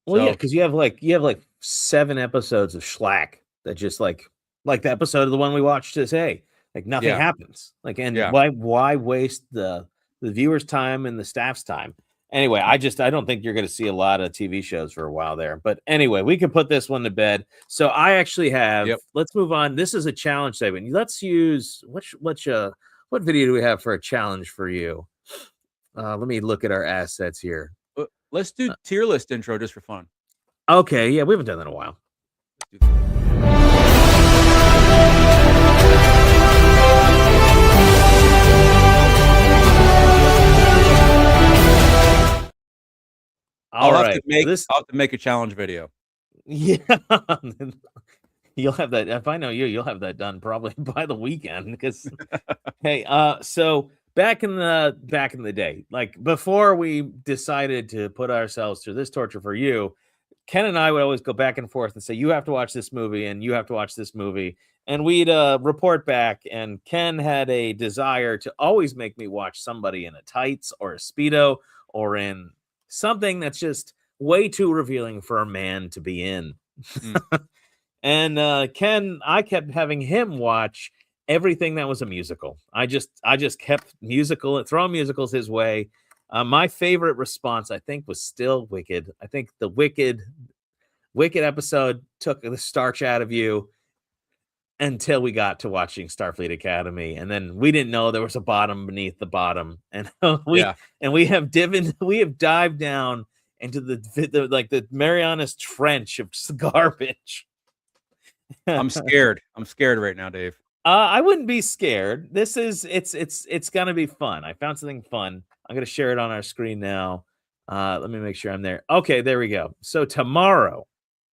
Well, yeah, So, because you have 7 episodes of Schlack that just like the episode of the one we watched today. Like nothing yeah, happens. Like, and yeah. why waste the viewer's time and the staff's time? Anyway, I don't think you're going to see a lot of TV shows for a while there. But anyway, we can put this one to bed. So I actually have. Yep. Let's move on. This is a challenge segment. Let's use what video do we have for a challenge for you? Let me look at our assets here. Let's do tier list intro just for fun. Okay, yeah, we haven't done that in a while. Let's do that. All I'll right, have to make a challenge video. yeah, you'll have that. If I know you, you'll have that done probably by the weekend. Because hey, so back in the day, like before we decided to put ourselves through this torture for you, Ken and I would always go back and forth and say, you have to watch this movie and you have to watch this movie. And we'd report back. And Ken had a desire to always make me watch somebody in a tights or a Speedo or in something that's just way too revealing for a man to be in. And Ken, I kept having him watch everything that was a musical. I just kept throwing musicals his way. My favorite response, I think, was still Wicked. I think the Wicked episode took the starch out of you until we got to watching Starfleet Academy, and then we didn't know there was a bottom beneath the bottom, and we have dived down into the Marianas Trench of garbage. I'm scared. I'm scared right now, Dave. I wouldn't be scared. It's gonna be fun. I found something fun. I'm gonna share it on our screen now. Let me make sure I'm there. Okay, there we go. So tomorrow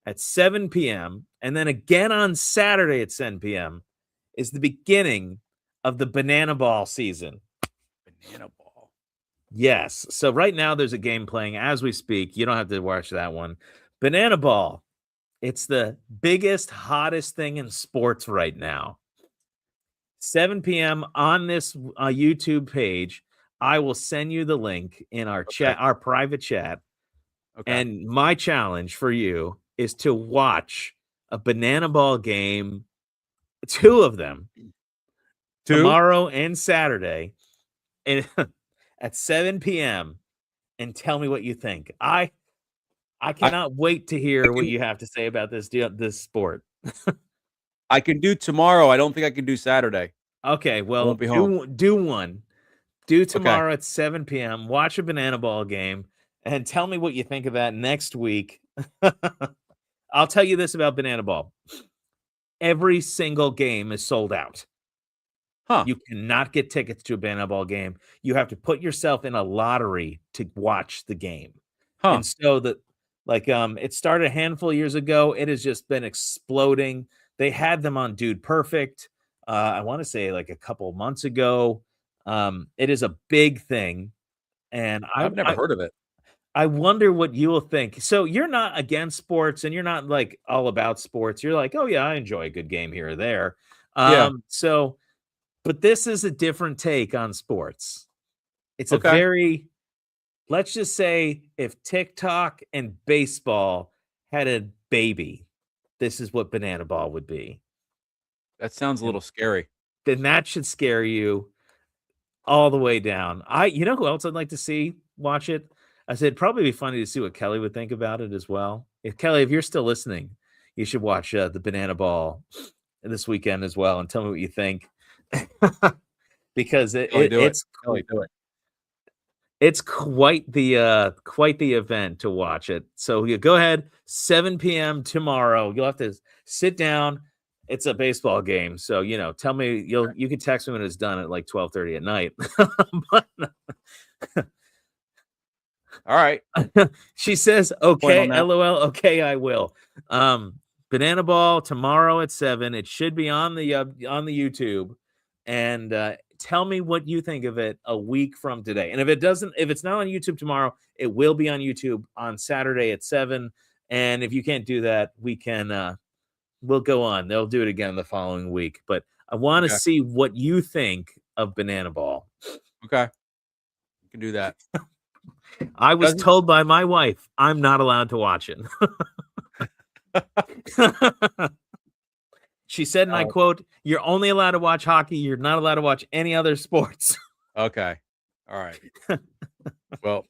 at 7 p.m. and then again on Saturday at 7 p.m. is the beginning of the Banana Ball season. Banana Ball. Yes. So right now there's a game playing as we speak. You don't have to watch that one. Banana Ball. It's the biggest, hottest thing in sports right now. 7 p.m. on this YouTube page. I will send you the link in our chat, our private chat. Okay. And my challenge for you is to watch a Banana Ball game, 2 of them, tomorrow and Saturday, and at 7 p.m. and tell me what you think. I cannot wait to hear what you have to say about this sport. I can do tomorrow. I don't think I can do Saturday. Okay, well, do one. Do tomorrow at 7 p.m. Watch a Banana Ball game and tell me what you think of that next week. I'll tell you this about Banana Ball. Every single game is sold out. Huh. You cannot get tickets to a Banana Ball game. You have to put yourself in a lottery to watch the game. Huh. And so it started a handful of years ago. It has just been exploding. They had them on Dude Perfect. I want to say like a couple months ago. It is a big thing. And I've never heard of it. I wonder what you will think. So you're not against sports and you're not like all about sports. You're like, oh yeah, I enjoy a good game here or there. But this is a different take on sports. It's let's just say if TikTok and baseball had a baby, this is what Banana Ball would be. That sounds a little scary. Then that should scare you all the way down. You know who else I'd like to watch it? I said it'd probably be funny to see what Kelly would think about it as well. Kelly, if you're still listening, you should watch the Banana Ball this weekend as well and tell me what you think. Because it's quite the event to watch it. So you go ahead, 7 p.m. tomorrow. You'll have to sit down. It's a baseball game, so tell me you can text me when it's done at like 12:30 at night. All right. She says, Point okay, on that. LOL, okay, I will. Banana Ball tomorrow at 7. It should be on the YouTube. And tell me what you think of it a week from today. And if it's not on YouTube tomorrow, it will be on YouTube on Saturday at 7. And if you can't do that, we'll go on. They'll do it again the following week. But I want to Okay. see what you think of Banana Ball. Okay. You can do that. I was told by my wife I'm not allowed to watch it. She said, and I quote, "You're only allowed to watch hockey. You're not allowed to watch any other sports." Okay. All right. Well,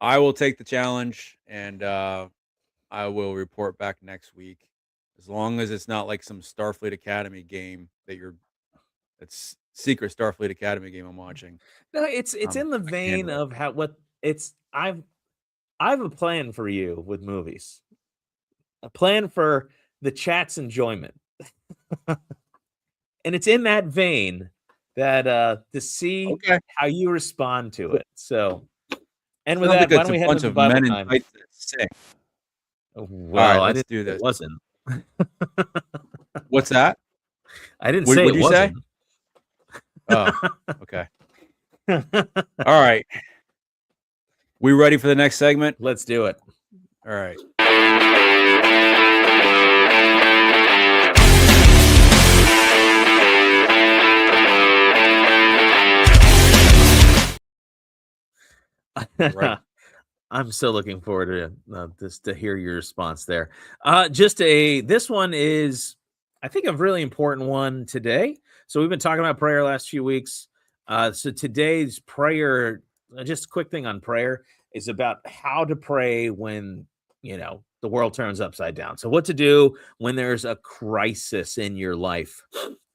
I will take the challenge, and I will report back next week. As long as it's not like some Starfleet Academy game it's secret Starfleet Academy game I'm watching. No, it's in the vein of I have a plan for you with movies. A plan for the chat's enjoyment. And it's in that vein that to see how you respond to it. So, and with that, why don't we head to the Bible time? Well, I didn't do this. It wasn't. What's that? I didn't say it wasn't. Say? Oh, okay. All right. We ready for the next segment? Let's do it. All right. Right. I'm so looking forward to hear your response there. This one is, I think, a really important one today. So we've been talking about prayer last few weeks. So today's prayer, just a quick thing on prayer, is about how to pray when, the world turns upside down. So what to do when there's a crisis in your life.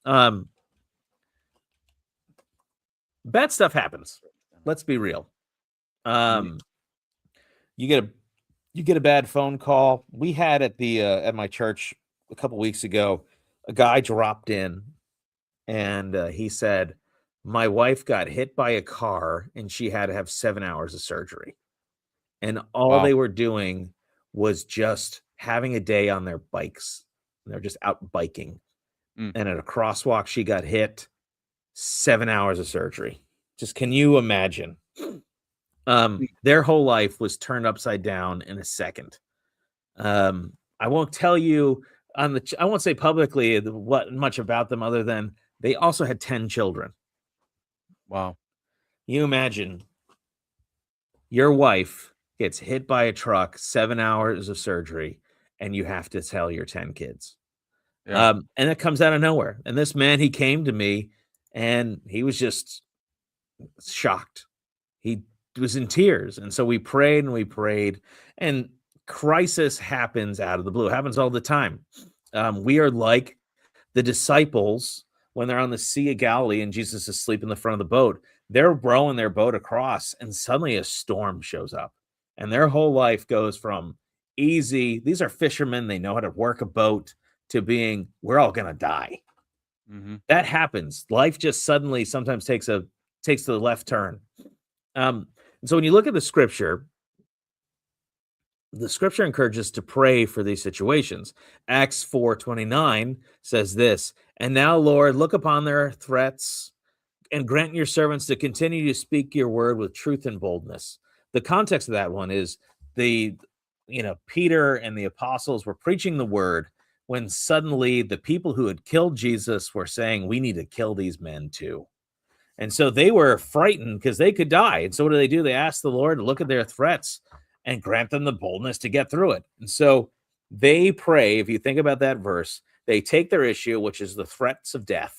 Bad stuff happens. Let's be real. You get a bad phone call. We had at my church a couple weeks ago, a guy dropped in and he said, my wife got hit by a car and she had to have 7 hours of surgery. And all they were doing was just having a day on their bikes. They're just out biking. And at a crosswalk, she got hit. 7 hours of surgery. Just, can you imagine? Their whole life was turned upside down in a second. I won't tell you I won't say publicly what much about them other than they also had 10 children. Wow. You imagine your wife gets hit by a truck, 7 hours of surgery, and you have to tell your 10 kids. Yeah. And it comes out of nowhere. And this man, he came to me and he was just shocked. He was in tears. And so we prayed, and crisis happens out of the blue. It happens all the time. We are like the disciples when they're on the Sea of Galilee and Jesus is asleep in the front of the boat. They're rowing their boat across and suddenly a storm shows up and their whole life goes from easy, these are fishermen, they know how to work a boat, to being, we're all going to die. Mm-hmm. That happens. Life just suddenly sometimes takes the left turn. And so when you look at the scripture encourages to pray for these situations. Acts 4:29 says this, and now, Lord, look upon their threats and grant your servants to continue to speak your word with truth and boldness. The context of that one is Peter and the apostles were preaching the word when suddenly the people who had killed Jesus were saying, we need to kill these men too. And so they were frightened because they could die. And so what do? They ask the Lord to look at their threats and grant them the boldness to get through it. And so they pray. If you think about that verse, they take their issue, which is the threats of death,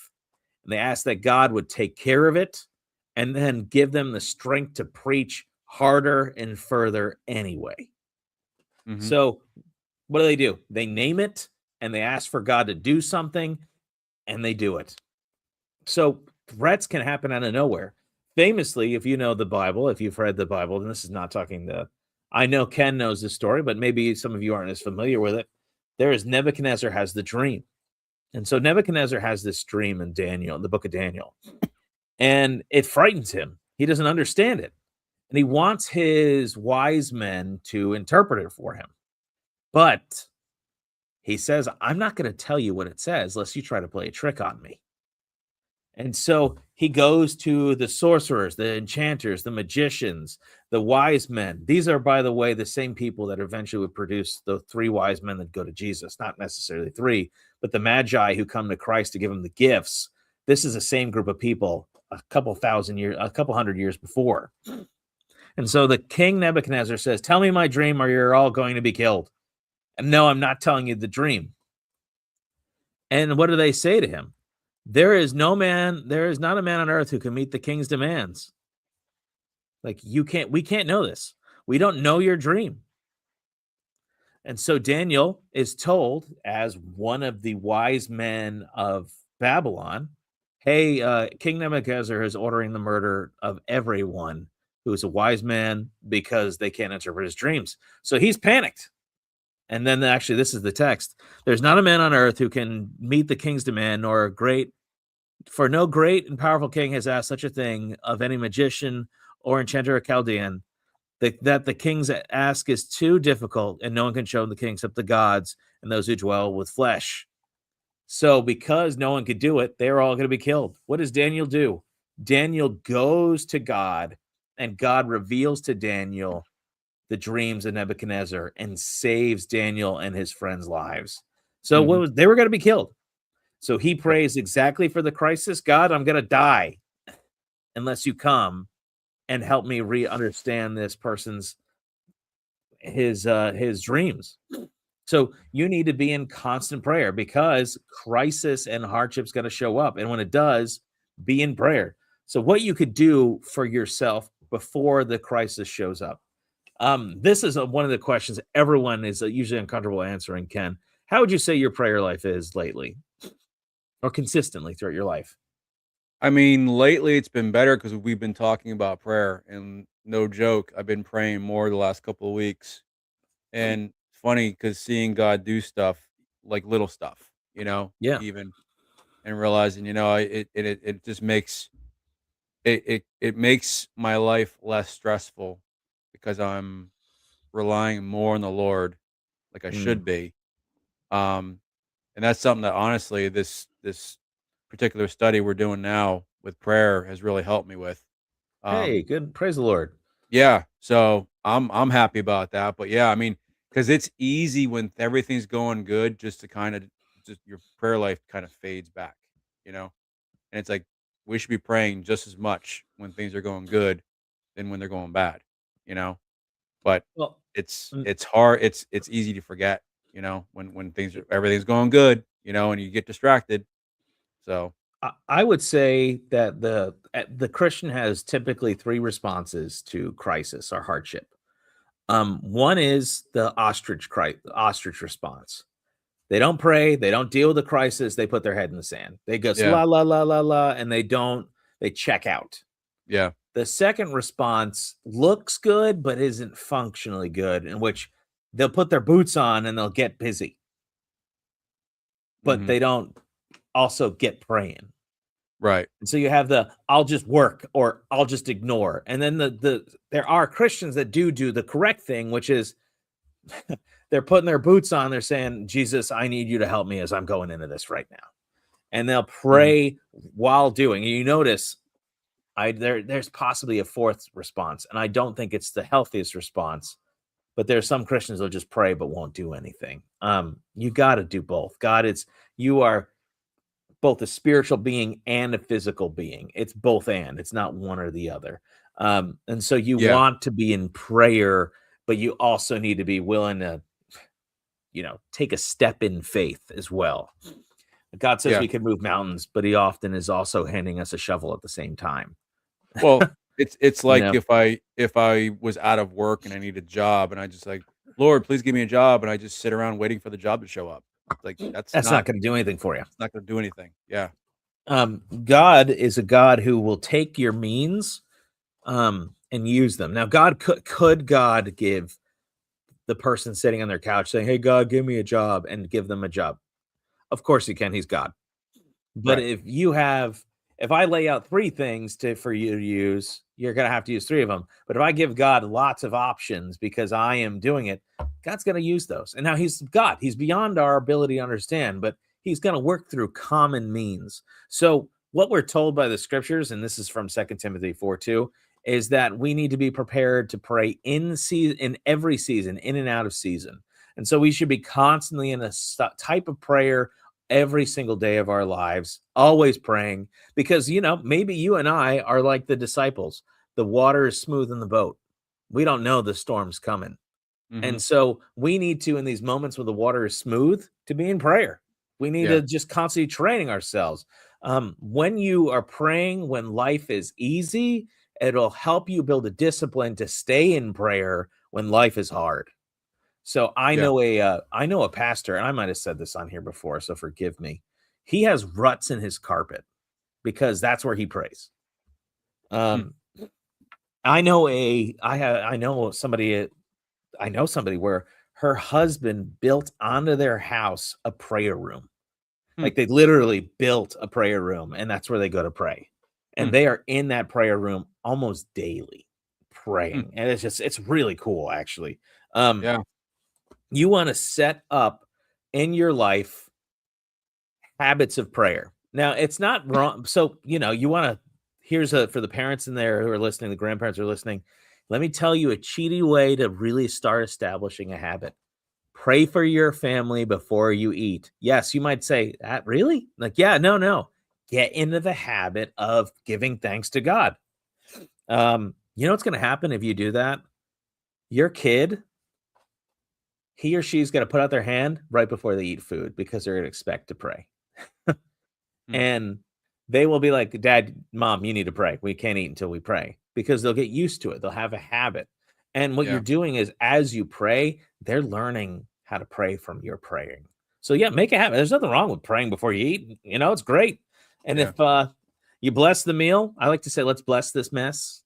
and they ask that God would take care of it and then give them the strength to preach harder and further anyway. Mm-hmm. So what do? They name it and they ask for God to do something and they do it. So threats can happen out of nowhere. Famously, if you know the Bible, if you've read the Bible, and this is not talking I know Ken knows this story, but maybe some of you aren't as familiar with it. There is Nebuchadnezzar has the dream. And so Nebuchadnezzar has this dream in the book of Daniel, and it frightens him. He doesn't understand it. and he wants his wise men to interpret it for him. But he says, I'm not going to tell you what it says unless you try to play a trick on me. And so he goes to the sorcerers, the enchanters, the magicians, the wise men. These are, by the way, the same people that eventually would produce the 3 wise men that go to Jesus. Not necessarily 3, but the magi who come to Christ to give him the gifts. This is the same group of people a couple hundred years before. And so the king Nebuchadnezzar says, tell me my dream or you're all going to be killed. And no, I'm not telling you the dream. And what do they say to him? There is not a man on earth who can meet the king's demands. Like, we can't know this. We don't know your dream. And so Daniel is told, as one of the wise men of Babylon, hey, King Nebuchadnezzar is ordering the murder of everyone who is a wise man because they can't interpret his dreams. So he's panicked. And then actually, this is the text. There's not a man on earth who can meet the king's demand, nor for no great and powerful king has asked such a thing of any magician or enchanter or Chaldean, that the king's ask is too difficult, and no one can show the king except the gods and those who dwell with flesh. So because no one could do it, they're all going to be killed. What does Daniel do? Daniel goes to God, and God reveals to Daniel the dreams of Nebuchadnezzar and saves Daniel and his friends' lives. So they were going to be killed. So he prays exactly for the crisis. God, I'm going to die unless you come and help me understand this person's his dreams. So you need to be in constant prayer because crisis and hardship's going to show up. And when it does, be in prayer. So what you could do for yourself before the crisis shows up. This is one of the questions everyone is usually uncomfortable answering, Ken. How would you say your prayer life is lately or consistently throughout your life? I mean, lately it's been better because we've been talking about prayer, and no joke, I've been praying more the last couple of weeks. And it's funny because seeing God do stuff, like little stuff, Yeah. even, and realizing, it just makes it makes my life less stressful because I'm relying more on the Lord like I should be. And that's something that honestly this particular study we're doing now with prayer has really helped me with. Hey, good. Praise the Lord. Yeah, so I'm happy about that. But yeah, I mean, because it's easy when everything's going good, just to kind of just your prayer life kind of fades back, you know. And it's like we should be praying just as much when things are going good than when they're going bad, you know. But Well, it's hard. It's easy to forget, when everything's going good, and you get distracted. So I would say that the Christian has typically 3 responses to crisis or hardship. One is the ostrich response. They don't pray, they don't deal with the crisis, they put their head in the sand. They go yeah, la la la la la, and they check out. yeah, The second response looks good, but isn't functionally good, in which they'll put their boots on and they'll get busy, but hmm they don't also get praying. right, And so you have I'll just work or I'll just ignore. And then there are Christians that do the correct thing, which is they're putting their boots on. They're saying, Jesus, I need you to help me as I'm going into this right now. And they'll hmm pray while doing. And you notice there's possibly a fourth response. And I don't think it's the healthiest response, but there's some Christians that'll just pray but won't do anything. You got to do both. You are both a spiritual being and a physical being. It's both and. It's not one or the other. And so you yeah, want to be in prayer, but you also need to be willing to, take a step in faith as well. God says yeah. we can move mountains, but he often is also handing us a shovel at the same time. Well, it's You like know, if I was out of work and I need a job and I just like, Lord, please give me a job, and I just sit around waiting for the job to show up. Like that's that's not not going to do anything for you. it's not going to do anything. Yeah. God is a God who will take your means and use them. Now, could God give the person sitting on their couch saying, "Hey, God, give me a job," and give them a job? Of course he can. He's God. But Right. If I lay out 3 things for you to use, you're going to have to use 3 of them. But if I give God lots of options because I am doing it, God's going to use those. And now he's God. He's beyond our ability to understand, but he's going to work through common means. So what we're told by the scriptures, and this is from 2 Timothy 4:2, is that we need to be prepared to pray in every season, in and out of season. And so we should be constantly in a type of prayer every single day of our lives, always praying, because, maybe you and I are like the disciples. The water is smooth in the boat. We don't know the storm's coming. Mm-hmm. And so we need to, in these moments when the water is smooth, to be in prayer. We need to just constantly training ourselves. When you are praying, when life is easy, it'll help you build a discipline to stay in prayer when life is hard. So I know a pastor, and I might have said this on here before, so forgive me. He has ruts in his carpet because that's where he prays. I know somebody where her husband built onto their house a prayer room. Like they literally built a prayer room, and that's where they go to pray. And they are in that prayer room almost daily praying. And it's really cool, actually. You want to set up in your life habits of prayer. Now, it's not wrong. So, you want to, for the parents in there who are listening, the grandparents are listening. Let me tell you a cheaty way to really start establishing a habit. Pray for your family before you eat. Yes, you might say, that really? Like, yeah, no. Get into the habit of giving thanks to God. You know what's going to happen if you do that? Your kid, he or she's going to put out their hand right before they eat food because they're going to expect to pray. And they will be like, Dad, Mom, you need to pray. We can't eat until we pray, because they'll get used to it. They'll have a habit. And what you're doing is, as you pray, they're learning how to pray from your praying. So make a habit. There's nothing wrong with praying before you eat. It's great. And if you bless the meal, I like to say, let's bless this mess.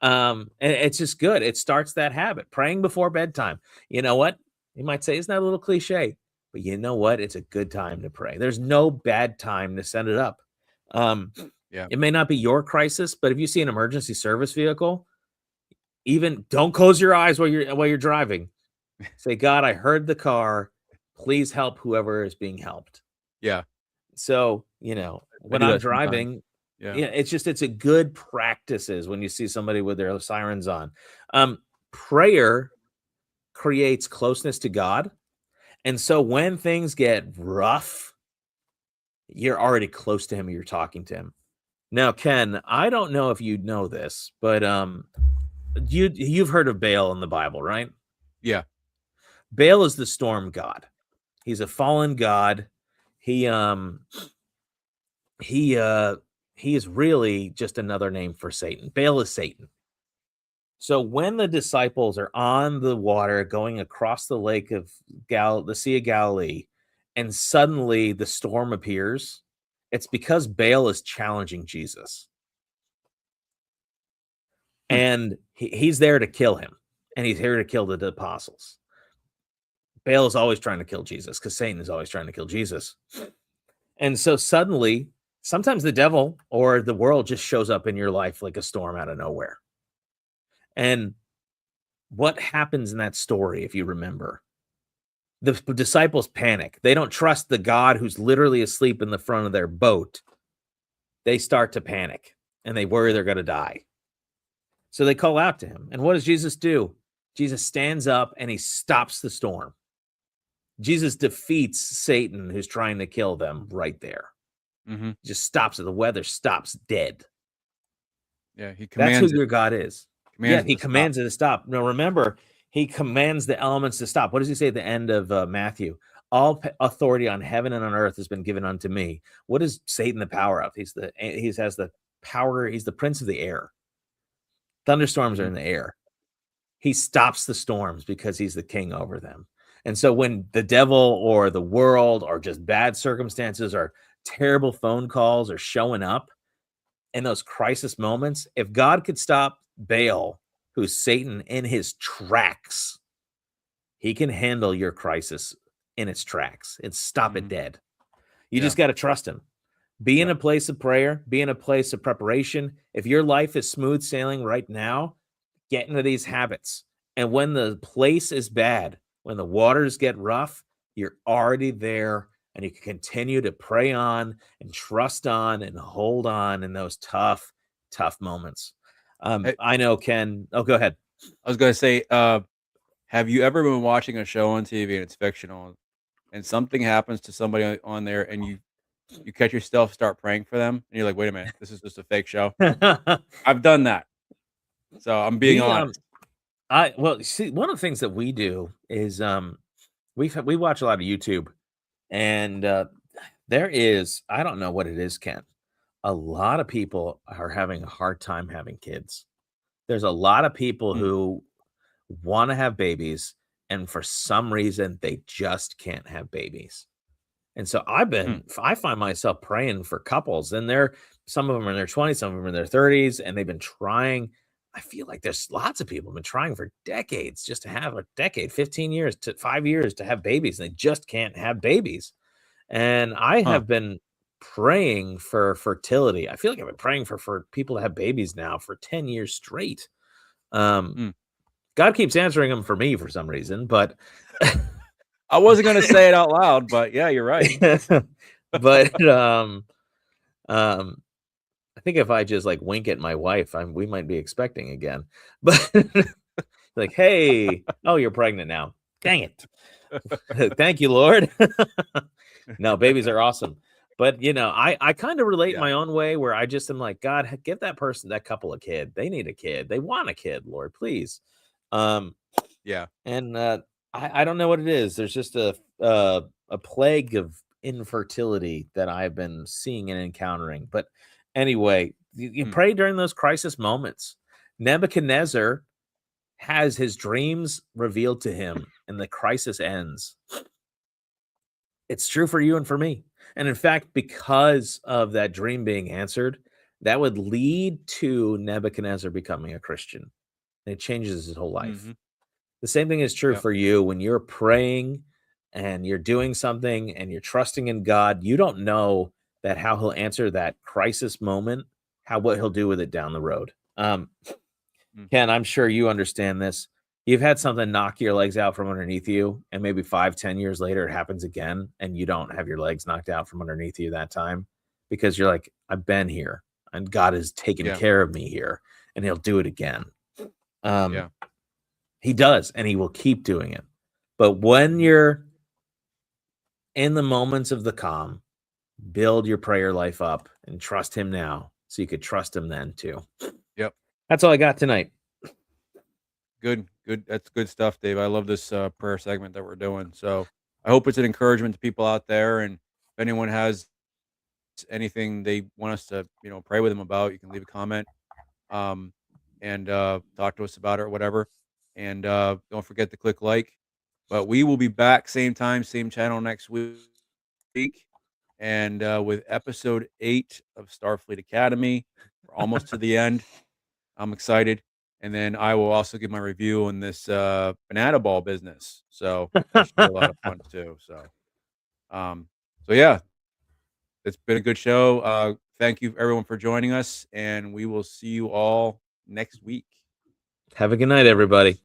And it's just good. It starts that habit, praying before bedtime. You know what? You might say, isn't that a little cliche? But you know what? It's a good time to pray. There's no bad time to set it up. It may not be your crisis, but if you see an emergency service vehicle, even don't close your eyes while you're driving. Say, God, I heard the car. Please help whoever is being helped. Yeah. So, when I'm driving, it's a good practices when you see somebody with their sirens on. Prayer creates closeness to God. And so when things get rough, you're already close to him. You're talking to him. Now, Ken, I don't know if you know this, but you've heard of Baal in the Bible, right? Yeah. Baal is the storm god. He's a fallen god. He is really just another name for Satan. Baal is Satan. So when the disciples are on the water going across the the Sea of Galilee, and suddenly the storm appears, it's because Baal is challenging Jesus. And he's there to kill him, and he's here to kill the apostles. Baal is always trying to kill Jesus because Satan is always trying to kill Jesus. And so suddenly, sometimes the devil or the world just shows up in your life like a storm out of nowhere. And what happens in that story, if you remember? The disciples panic. They don't trust the God who's literally asleep in the front of their boat. They start to panic, and they worry they're going to die. So they call out to him. And what does Jesus do? Jesus stands up, and he stops the storm. Jesus defeats Satan, who's trying to kill them right there. Just stops it. The weather stops dead. Yeah, he commands. That's who your God is. He commands it to stop. Now, remember, he commands the elements to stop. What does he say at the end of Matthew? All authority on heaven and on earth has been given unto me. What is Satan the power of? He has the power. He's the prince of the air. Thunderstorms are in the air. He stops the storms because he's the king over them. And so when the devil or the world or just bad circumstances or terrible phone calls are showing up in those crisis moments, if God could stop Baal, who's Satan, in his tracks, he can handle your crisis in its tracks and stop it dead. You just got to trust him. Be in Yep. a place of prayer, be in a place of preparation. If your life is smooth sailing right now, get into these habits. And when the place is bad, when the waters get rough, you're already there and you can continue to pray on and trust on and hold on in those tough, tough moments. Hey, I know, Ken. Oh, go ahead. I was gonna say, have you ever been watching a show on TV and it's fictional, and something happens to somebody on there, and you catch yourself start praying for them, and you're like, "Wait a minute, this is just a fake show." I've done that, so I'm being we honest. well, see, one of the things that we do is we watch a lot of YouTube, and there is, I don't know what it is, Ken. A lot of people are having a hard time having kids. There's a lot of people Mm, who want to have babies, and for some reason they just can't have babies. And so mm, I find myself praying for couples, and they're, some of them are in their 20s, some of them are in their 30s, and they've been trying. I feel like there's lots of people have been trying for decades just to have a decade, 15 years to 5 years to have babies, and they just can't have babies. And I huh, have been praying for fertility. I feel like I've been praying for people to have babies now for 10 years straight. Um, mm. God keeps answering them for me for some reason, but I wasn't gonna say it out loud, but yeah, you're right. but um I think if I just like wink at my wife, we might be expecting again. But like, hey, oh, you're pregnant now. Dang it. Thank you, Lord. No, babies are awesome. But I kind of relate Yeah, my own way where I just am like, God, give that person, that couple, a kid. They need a kid. They want a kid, Lord, please. Um, yeah. and I don't know what it is. There's just a plague of infertility that I've been seeing and encountering. But anyway, you Mm, pray during those crisis moments. Nebuchadnezzar has his dreams revealed to him, and the crisis ends. It's true for you and for me. And in fact, because of that dream being answered, that would lead to Nebuchadnezzar becoming a Christian. And it changes his whole life. mhm, The same thing is true yep, for you when you're praying and you're doing something and you're trusting in God. You don't know that how he'll answer that crisis moment, what he'll do with it down the road. mm, Ken, I'm sure you understand this. You've had something knock your legs out from underneath you, and maybe 5, 10 years later it happens again, and you don't have your legs knocked out from underneath you that time because you're like, I've been here and God has taken yeah, care of me here, and he'll do it again. Um, yeah, he does, and he will keep doing it. But when mhm, you're in the moments of the calm, build your prayer life up and trust him now so you could trust him then too. yep. That's all I got tonight. Good, good. That's good stuff, Dave. I love this prayer segment that we're doing. So I hope it's an encouragement to people out there. And if anyone has anything they want us to, pray with them about, you can leave a comment, um, and talk to us about it or whatever. And don't forget to click like. But we will be back same time, same channel next week, and with episode 8 of Starfleet Academy. We're almost to the end. I'm excited. And then I will also give my review on this banana ball business. So that should be a lot of fun too. Um, so yeah, it's been a good show. Thank you everyone for joining us, and we will see you all next week. Have a good night, everybody.